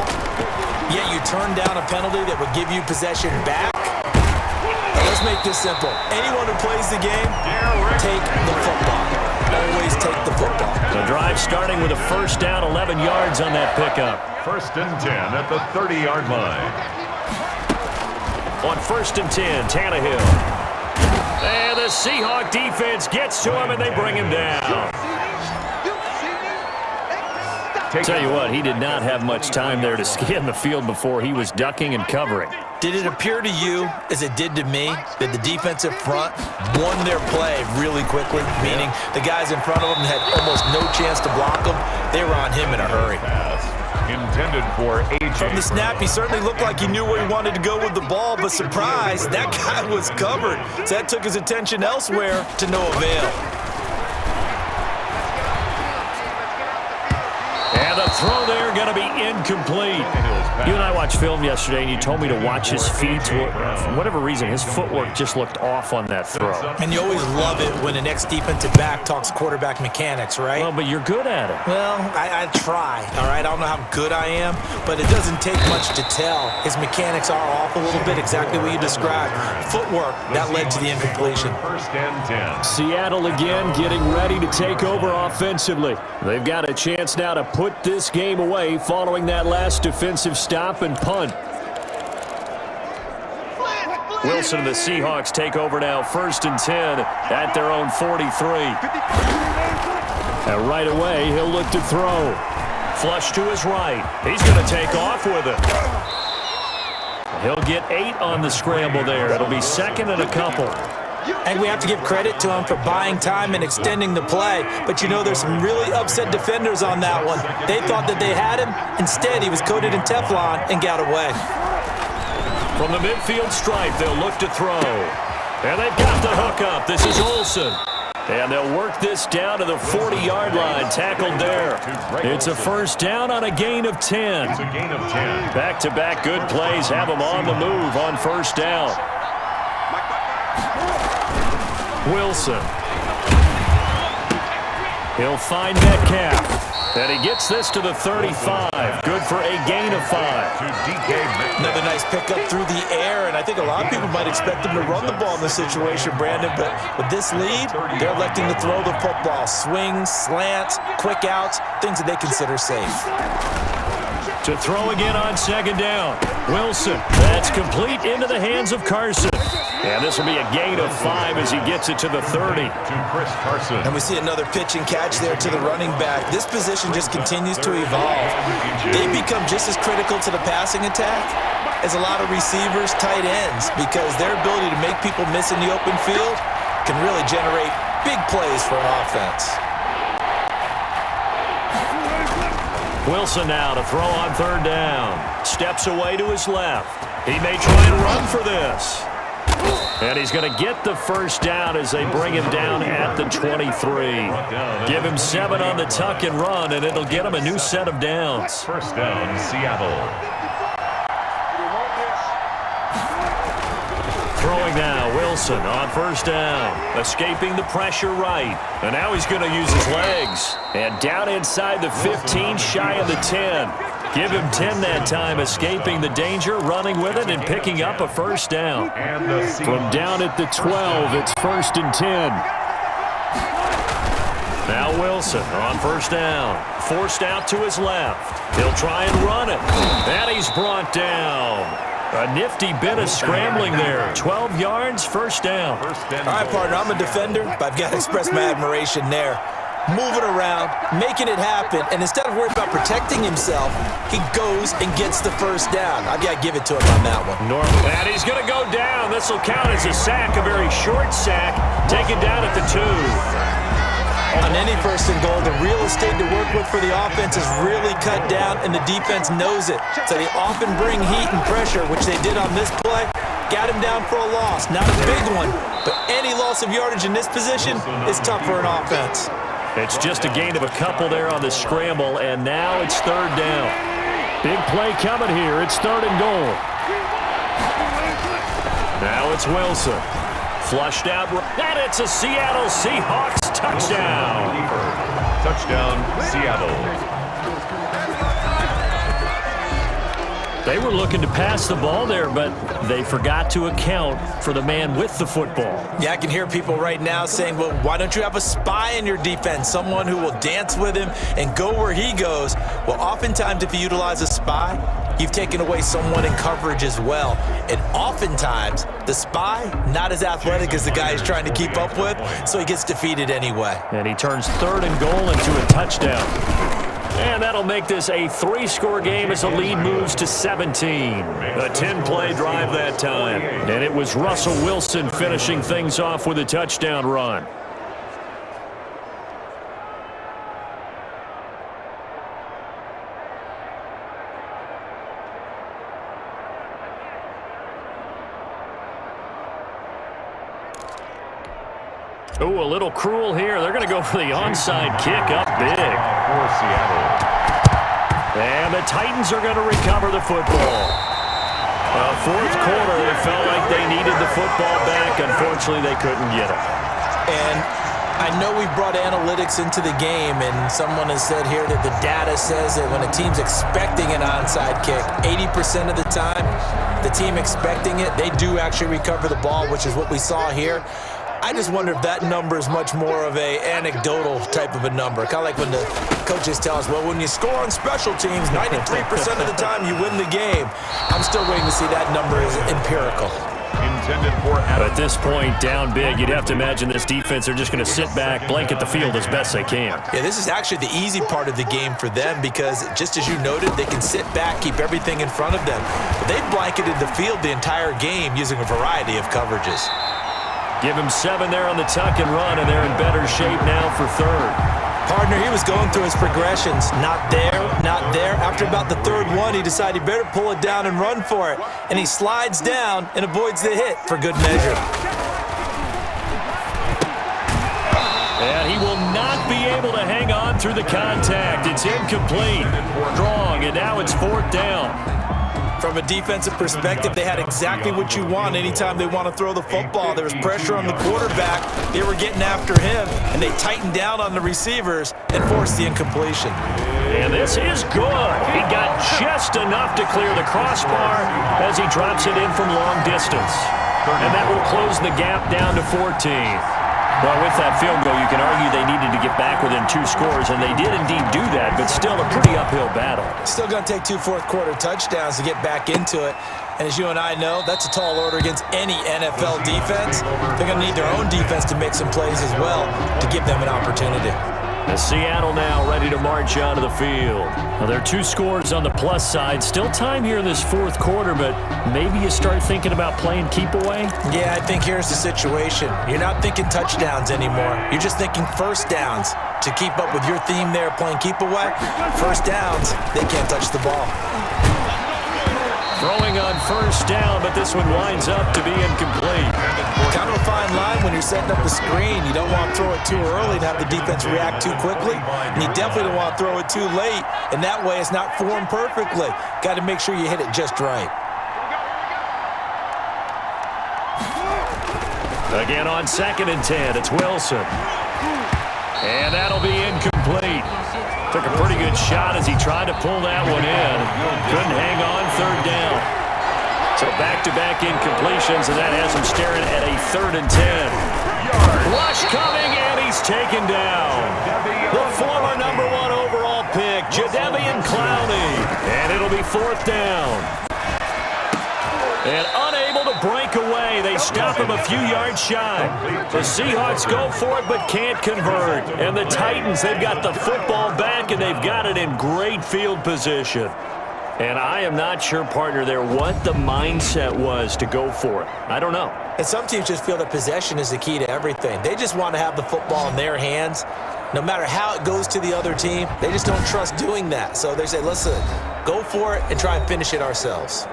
yet you turn down a penalty that would give you possession back. Now, let's make this simple. Anyone who plays the game, take the football. Always take the football. The drive starting with a first down, 11 yards on that pickup. First and 10 at the 30-yard line. On first and 10, Tannehill. And the Seahawks defense gets to him, and they bring him down. Tell you what, he did not have much time there to scan the field before he was ducking and covering. Did it appear to you, as it did to me, that the defensive front won their play really quickly? Meaning the guys in front of them had almost no chance to block them. They were on him in a hurry. Intended for A.J. From the snap, he certainly looked like he knew where he wanted to go with the ball, but surprise, that guy was covered. So that took his attention elsewhere to no avail. And the throw there going to be incomplete. You and I watched film yesterday, and you told me to watch his feet. For whatever reason, his footwork just looked off on that throw. And you always love it when an ex-defensive back talks quarterback mechanics, right? Well, but you're good at it. Well, I try, all right? I don't know how good I am, but it doesn't take much to tell. His mechanics are off a little bit, exactly what you described. Footwork, that led to the incompletion. First and 10. Seattle again getting ready to take over offensively. They've got a chance now to put this game away following that last defensive stop and punt. Wilson and the Seahawks take over now, first and 10 at their own 43. And right away, he'll look to throw. Flush to his right. He's going to take off with it. He'll get 8 on the scramble there. It'll be second and a couple. And we have to give credit to him for buying time and extending the play. But you know, there's some really upset defenders on that one. They thought that they had him. Instead, he was coated in Teflon and got away. From the midfield stripe, they'll look to throw. And they've got the hook up. This is Olsen. And they'll work this down to the 40-yard line, tackled there. It's a first down on a gain of 10. It's a gain of 10. Back-to-back good plays have them on the move on first down. Wilson. He'll find Metcalf. And he gets this to the 35. Good for a gain of 5. Another nice pickup through the air, and I think a lot of people might expect him to run the ball in this situation, Brandon, but with this lead, they're electing to throw the football. Swings, slants, quick outs, things that they consider safe. To throw again on second down. Wilson. That's complete into the hands of Carson. And this will be a gain of 5 as he gets it to the 30. To Chris Carson. And we see another pitch and catch there to the running back. This position just continues to evolve. They become just as critical to the passing attack as a lot of receivers, tight ends, because their ability to make people miss in the open field can really generate big plays for an offense. Wilson now to throw on third down. Steps away to his left. He may try and run for this. And he's going to get the first down as they bring him down at the 23. Give him 7 on the tuck and run, and it'll get him a new set of downs. First down, Seattle. Throwing now, Wilson on first down. Escaping the pressure right. And now he's going to use his legs. And down inside the 15, shy of the 10. Give him 10 that time, escaping the danger, running with it, and picking up a first down. From down at the 12, it's 1st and 10. Now Wilson on first down. Forced out to his left. He'll try and run it. And he's brought down. A nifty bit of scrambling there. 12 yards, first down. All right, partner, I'm a defender, but I've got to express my admiration there. Moving around, making it happen, and instead of worrying about protecting himself, he goes and gets the first down. I've got to give it to him on that one. And he's going to go down. This will count as a sack, a very short sack, taken down at the 2. On any first and goal, the real estate to work with for the offense is really cut down, and the defense knows it. So they often bring heat and pressure, which they did on this play. Got him down for a loss. Not a big one, but any loss of yardage in this position is tough for an offense. It's just a gain of a couple there on the scramble, and now it's 3rd down. Big play coming here. It's 3rd and goal. Now it's Wilson. Flushed out, and it's a Seattle Seahawks touchdown. Touchdown, Seattle. They were looking to pass the ball there, but they forgot to account for the man with the football. Yeah, I can hear people right now saying, well, why don't you have a spy in your defense, someone who will dance with him and go where he goes? Well, oftentimes if you utilize a spy, you've taken away someone in coverage as well. And oftentimes, the spy, not as athletic as the guy he's trying to keep up with, so he gets defeated anyway. And he turns 3rd and goal into a touchdown. And that'll make this a 3-score game as the lead moves to 17. A 10-play drive that time. And it was Russell Wilson finishing things off with a touchdown run. Ooh, a little cruel here. They're going to go for the onside kick up big. For Seattle. And the Titans are going to recover the football. 4th quarter, they felt like they needed the football back. Unfortunately, they couldn't get it. And I know we brought analytics into the game, and someone has said here that the data says that when a team's expecting an onside kick, 80% of the time, the team expecting it, they do actually recover the ball, which is what we saw here. I just wonder if that number is much more of a anecdotal type of a number. Kind of like when the coaches tell us, well, when you score on special teams, 93% of the time you win the game. I'm still waiting to see that number is empirical. Intended for At this point, down big, you'd have to imagine this defense, they're just going to sit back, blanket the field as best they can. Yeah, this is actually the easy part of the game for them because, just as you noted, they can sit back, keep everything in front of them. But they've blanketed the field the entire game using a variety of coverages. Give him 7 there on the tuck and run, and they're in better shape now for 3rd. Partner, he was going through his progressions. Not there, not there. After about the 3rd one, he decided he better pull it down and run for it. And he slides down and avoids the hit for good measure. And he will not be able to hang on through the contact. It's incomplete. Strong, and now it's 4th down. From a defensive perspective, they had exactly what you want anytime they want to throw the football. There was pressure on the quarterback. They were getting after him, and they tightened down on the receivers and forced the incompletion. And this is good. He got just enough to clear the crossbar as he drops it in from long distance. And that will close the gap down to 14. Well, with that field goal, you can argue they needed to get back within 2 scores, and they did indeed do that, but still a pretty uphill battle. Still going to take 2 fourth-quarter touchdowns to get back into it. And as you and I know, that's a tall order against any NFL defense. They're going to need their own defense to make some plays as well to give them an opportunity. And Seattle now ready to march onto the field. Well, there are 2 scores on the plus side. Still time here in this 4th quarter, but maybe you start thinking about playing keep away? Yeah, I think here's the situation. You're not thinking touchdowns anymore. You're just thinking first downs. To keep up with your theme there, playing keep away, first downs, they can't touch the ball. Throwing on first down, but this one winds up to be incomplete. Kind of a fine line when you're setting up the screen. You don't want to throw it too early to have the defense react too quickly. And you definitely don't want to throw it too late. And that way it's not formed perfectly. Got to make sure you hit it just right. Again on 2nd and 10, it's Wilson. And that'll be incomplete. Took a pretty good shot as he tried to pull that one in. Couldn't hang on 3rd down. So back-to-back incompletions, and that has him staring at a 3rd and 10. Rush coming, and he's taken down. The former #1 overall pick, Jadeveon Clowney. And it'll be 4th down. And unable to break away. They stop him a few yards shy. The Seahawks go for it but can't convert. And the Titans, they've got the football back, and they've got it in great field position. And I am not sure, partner, there what the mindset was to go for it. I don't know. And some teams just feel that possession is the key to everything. They just want to have the football in their hands. No matter how it goes to the other team, they just don't trust doing that. So they say, listen, go for it and try and finish it ourselves.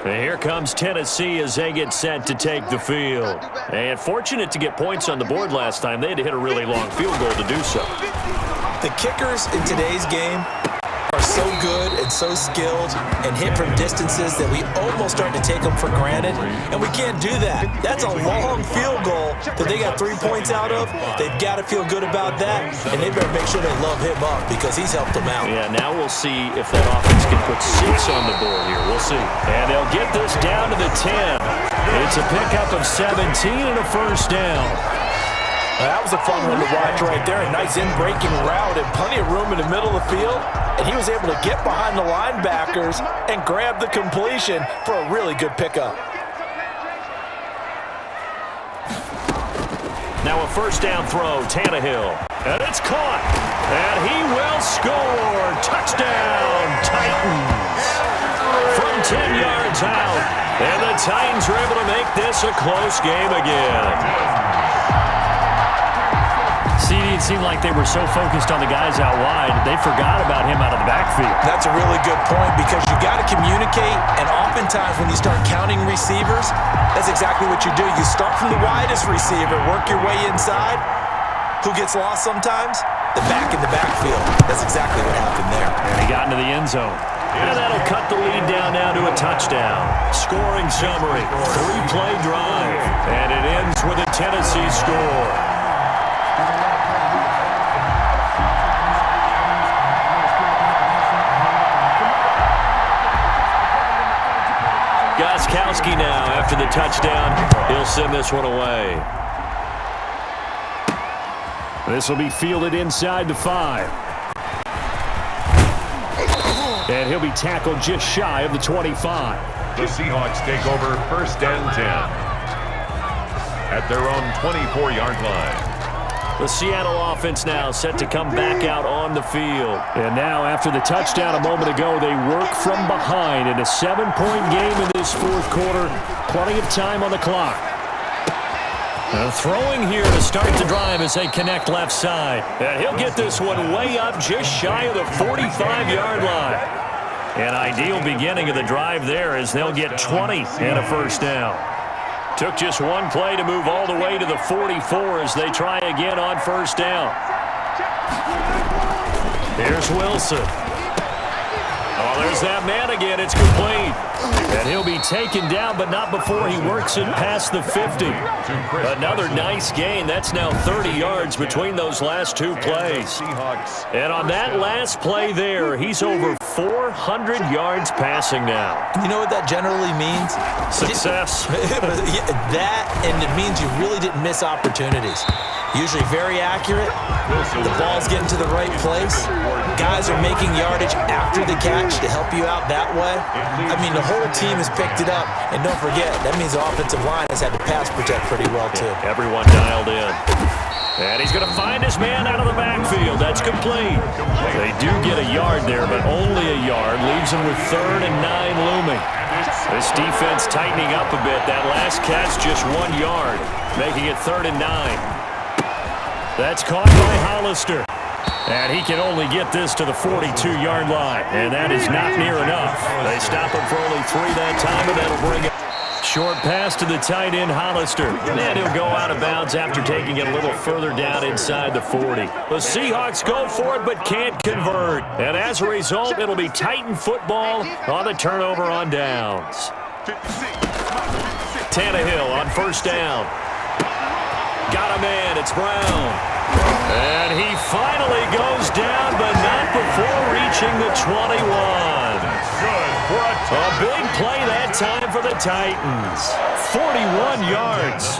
And here comes Tennessee as they get set to take the field. And fortunate to get points on the board last time. They had to hit a really long field goal to do so. The kickers in today's game are so good and so skilled and hit from distances that we almost start to take them for granted, and we can't do that. That's a long field goal that they got 3 points out of. They've got to feel good about that, and they better make sure they love him up because he's helped them out. Yeah, now we'll see if that offense can put 6 on the board here. We'll see. And they'll get this down to the 10. It's a pickup of 17 and a 1st down. That was a fun one to watch right there. A nice in-breaking route and plenty of room in the middle of the field. And he was able to get behind the linebackers and grab the completion for a really good pickup. Now a 1st down throw, Tannehill. And it's caught. And he will score. Touchdown, Titans. From 10 yards out. And the Titans are able to make this a close game again. It seemed like they were so focused on the guys out wide, they forgot about him out of the backfield. That's a really good point because you got to communicate, and oftentimes when you start counting receivers, that's exactly what you do. You start from the widest receiver, work your way inside. Who gets lost sometimes? The back in the backfield. That's exactly what happened there. And he got into the end zone. And that'll cut the lead down now to a touchdown. Scoring summary, 3-play drive. And it ends with a Tennessee score. Gostkowski now after the touchdown. He'll send this one away. This will be fielded inside the 5. And he'll be tackled just shy of the 25. The Seahawks take over 1st and 10 at their own 24-yard line. The Seattle offense now set to come back out on the field. And now, after the touchdown a moment ago, they work from behind in a 7-point game in this 4th quarter. Plenty of time on the clock. Throwing here to start the drive as they connect left side. And he'll get this one way up just shy of the 45-yard line. An ideal beginning of the drive there as they'll get 20 and a 1st down. Took just one play to move all the way to the 44 as they try again on 1st down. Here's Wilson. Oh, there's that man again. It's complete. And he'll be taken down, but not before he works it past the 50. Another nice gain. That's now 30 yards between those last 2 plays. And on that last play there, he's over 400 yards passing now. You know what that generally means? Success. That, and it means you really didn't miss opportunities. Usually very accurate. The ball's getting to the right place. Guys are making yardage after the catch to help you out that way. I mean, the whole team has picked it up. And don't forget, that means the offensive line has had to pass protect pretty well, too. Everyone dialed in. And he's going to find his man out of the backfield. That's complete. They do get a yard there, but only a yard. Leaves them with 3rd and 9 looming. This defense tightening up a bit. That last catch just 1 yard, making it 3rd and 9. That's caught by Hollister. And he can only get this to the 42-yard line, and that is not near enough. They stop him for only 3 that time, and that'll bring it. Short pass to the tight end, Hollister. And he'll go out of bounds after taking it a little further down inside the 40. The Seahawks go for it but can't convert. And as a result, it'll be Titan football on the turnover on downs. Tannehill on first down. Got a man, it's Brown. And he finally goes down, but not before reaching the 21. A big play that time for the Titans. 41 yards.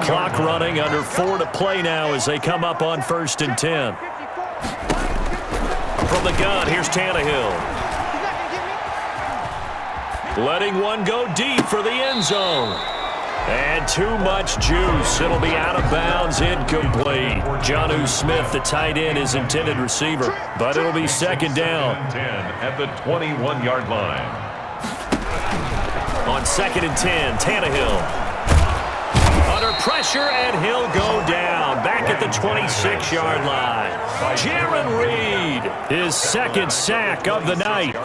Clock running, under 4 to play now as they come up on 1st and 10. From the gun, here's Tannehill. Letting one go deep for the end zone. And too much juice. It'll be out of bounds, incomplete. Jonnu Smith, the tight end, is intended receiver, but it'll be 2nd down. 10 at the 21-yard line. On 2nd and 10, Tannehill. Under pressure, and he'll go down. Back at the 26-yard line. Jaron Reed, his 2nd sack of the night.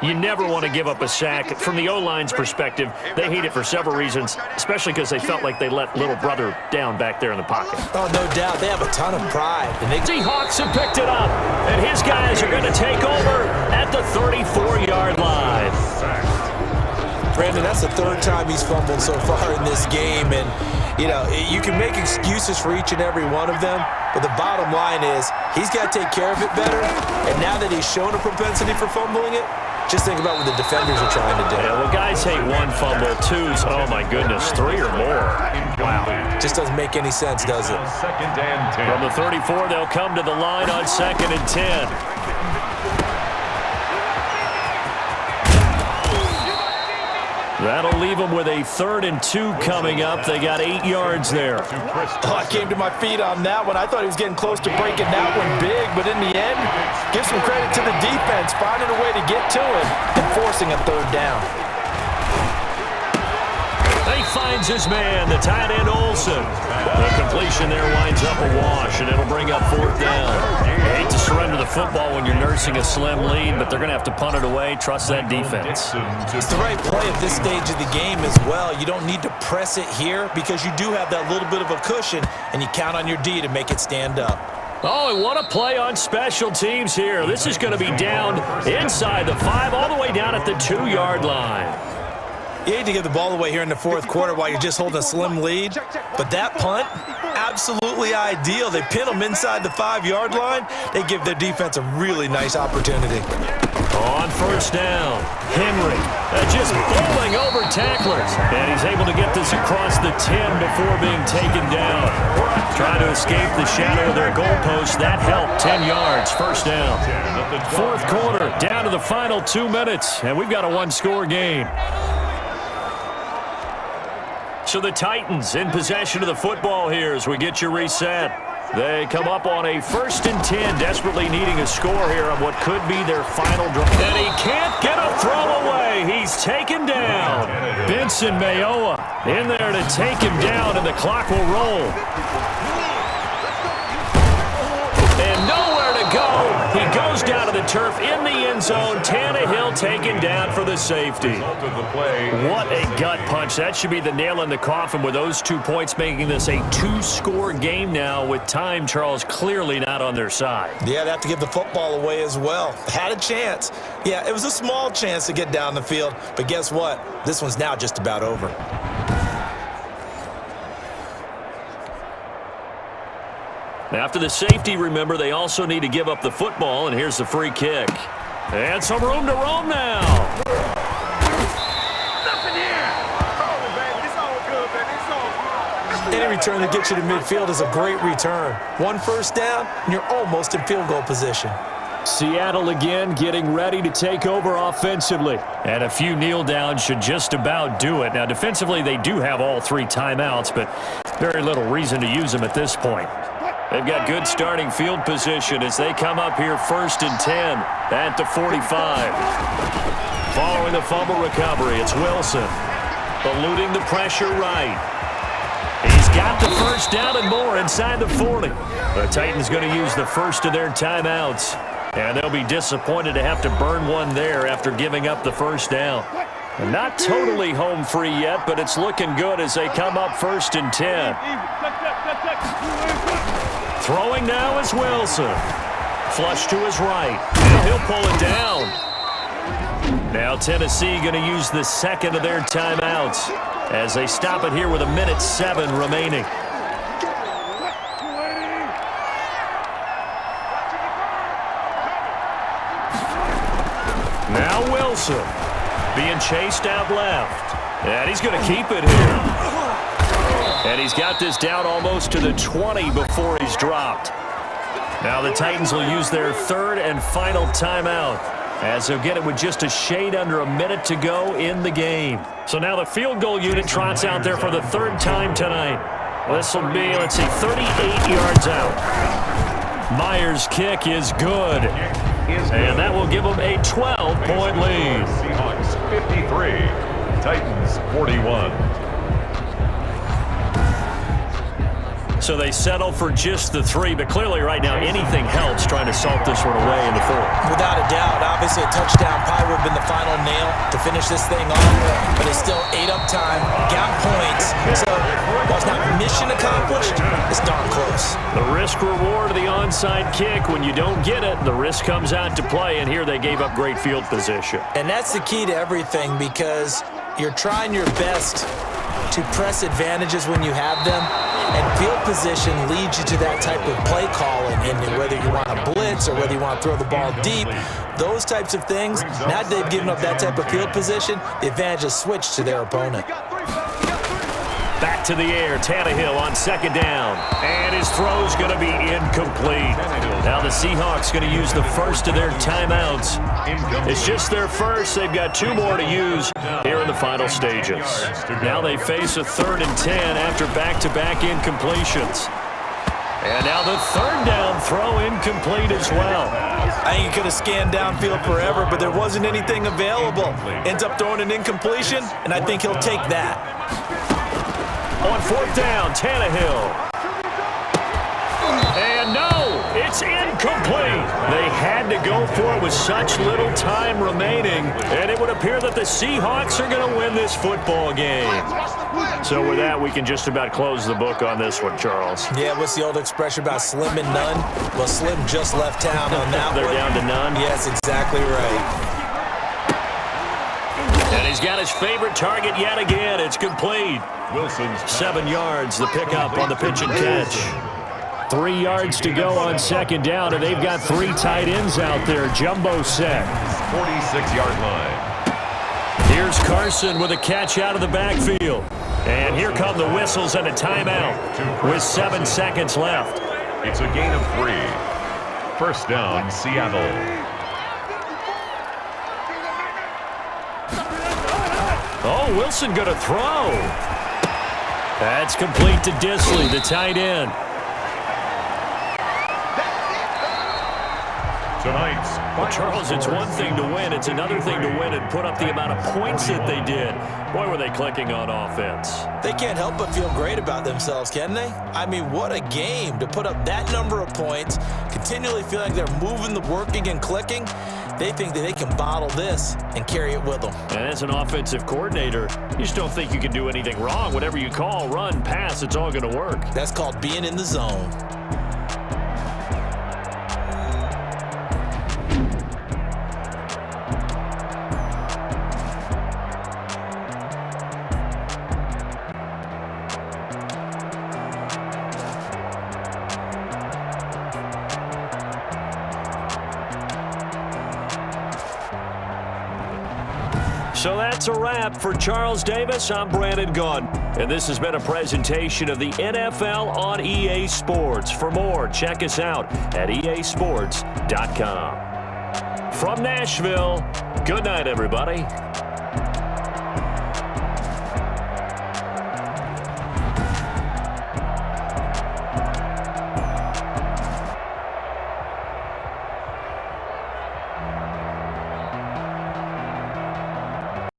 You never want to give up a sack. From the O-line's perspective, they hate it for several reasons, especially because they felt like they let little brother down back there in the pocket. Oh, no doubt. They have a ton of pride. And the Seahawks have picked it up, and his guys are going to take over at the 34-yard line. Brandon, that's the 3rd time he's fumbled so far in this game, and you can make excuses for each and every one of them, but the bottom line is he's got to take care of it better, and now that he's shown a propensity for fumbling it, just think about what the defenders are trying to do. Yeah, well, guys hate 1 fumble, 2s, oh my goodness, 3 or more. Wow. Just doesn't make any sense, does it? 2nd and 10. From the 34, they'll come to the line on 2nd and 10. That'll leave them with a 3rd and 2 coming up. They got 8 yards there. Oh, I came to my feet on that one. I thought he was getting close to breaking that one big, but in the end, give some credit to the defense, finding a way to get to him and forcing a 3rd down. He finds his man, the tight end Olsen. The completion there winds up a wash, and it'll bring up 4th down. You hate to surrender the football when you're nursing a slim lead, but they're going to have to punt it away. Trust that defense. It's the right play at this stage of the game as well. You don't need to press it here because you do have that little bit of a cushion, and you count on your D to make it stand up. Oh, and what a play on special teams here. This is going to be down inside the 5, all the way down at the 2-yard line. You hate to give the ball away here in the 4th quarter while you're just holding a slim lead, but that punt, absolutely ideal. They pin them inside the 5-yard line. They give their defense a really nice opportunity. On 1st down, Henry just bowling over tacklers, and he's able to get this across the 10 before being taken down. Trying to escape the shadow of their goalpost. That helped. 10 yards, 1st down. 4th quarter, down to the final 2 minutes, and we've got a 1-score game. So the Titans in possession of the football here as we get you reset. They come up on a 1st and 10, desperately needing a score here on what could be their final drive. And he can't get a throw away. He's taken down. Benson Mayowa in there to take him down, and the clock will roll. And nowhere to go. He goes down to the turf in the end zone. Tannehill taken down for the safety. What a gut punch. That should be the nail in the coffin with those 2 points, making this a 2-score game now with time, Charles, clearly not on their side. Yeah, they have to give the football away as well. Had a chance. Yeah, it was a small chance to get down the field, but guess what? This one's now just about over. After the safety, remember, they also need to give up the football, and here's the free kick. And some room to roam now. Nothing here. Oh, baby, it's all good, baby. It's all good. Any return that gets you to midfield is a great return. 1 1st down, and you're almost in field goal position. Seattle again getting ready to take over offensively. And a few kneel downs should just about do it. Now, defensively, they do have all 3 timeouts, but very little reason to use them at this point. They've got good starting field position as they come up here 1st and 10 at the 45. Following the fumble recovery, it's Wilson. Eluding the pressure right. He's got the first down and more inside the 40. The Titans going to use the first of their timeouts. And they'll be disappointed to have to burn one there after giving up the first down. Not totally home free yet, but it's looking good as they come up 1st and 10. Throwing now is Wilson. Flush to his right. And he'll pull it down. Now Tennessee going to use the second of their timeouts as they stop it here with 1:07 remaining. Now Wilson being chased out left. And he's going to keep it here. And he's got this down almost to the 20 before he's dropped. Now the Titans will use their third and final timeout as they'll get it with just a shade under a minute to go in the game. So now the field goal unit trots out there for the third time tonight. This will be, 38 yards out. Myers' kick is good. And that will give them a 12-point lead. Seahawks 53, Titans 41. So they settle for just the 3, but clearly right now anything helps trying to salt this one away in the 4th. Without a doubt, obviously a touchdown probably would have been the final nail to finish this thing off, but it's still ate up time, got points, so while it's not mission accomplished, it's darn close. The risk reward of the onside kick, when you don't get it, the risk comes out to play, and here they gave up great field position. And that's the key to everything, because you're trying your best to press advantages when you have them, and field position leads you to that type of play calling, and whether you want to blitz or whether you want to throw the ball deep, those types of things, now that they've given up that type of field position, the advantage is switched to their opponent. Back to the air, Tannehill on 2nd down, and his throw's going to be incomplete. Now the Seahawks going to use the first of their timeouts. It's just their first. They've got 2 more to use here in the final stages. Now they face a 3rd and 10 after back-to-back incompletions. And now the 3rd down throw incomplete as well. I think he could have scanned downfield forever, but there wasn't anything available. Ends up throwing an incompletion, and I think he'll take that. On 4th down, Tannehill. And no, it's incomplete. They had to go for it with such little time remaining, and it would appear that the Seahawks are going to win this football game. So with that, we can just about close the book on this one, Charles. Yeah, what's the old expression about slim and none? Well, Slim just left town on that one. They're down to none? Yes, exactly right. And he's got his favorite target yet again. It's complete. Wilson's 7 yards, the pickup on the pitch and catch. 3 yards to go on 2nd down, and they've got 3 tight ends out there. Jumbo set. 46-yard line. Here's Carson with a catch out of the backfield. And here come the whistles and a timeout with 7 seconds left. It's a gain of 3. First down, Seattle. Oh, Wilson going to throw. That's complete to Disley, the tight end. Tonight's Well, Charles, it's one thing to win. It's another thing to win and put up the amount of points that they did. Boy, were they clicking on offense. They can't help but feel great about themselves, can they? I mean, what a game to put up that number of points, continually feel like they're moving, working, and clicking. They think that they can bottle this and carry it with them. And as an offensive coordinator, you just don't think you can do anything wrong. Whatever you call, run, pass, it's all going to work. That's called being in the zone. So that's a wrap for Charles Davis. I'm Brandon Gaudin, and this has been a presentation of the NFL on EA Sports. For more, check us out at easports.com. From Nashville, good night, everybody.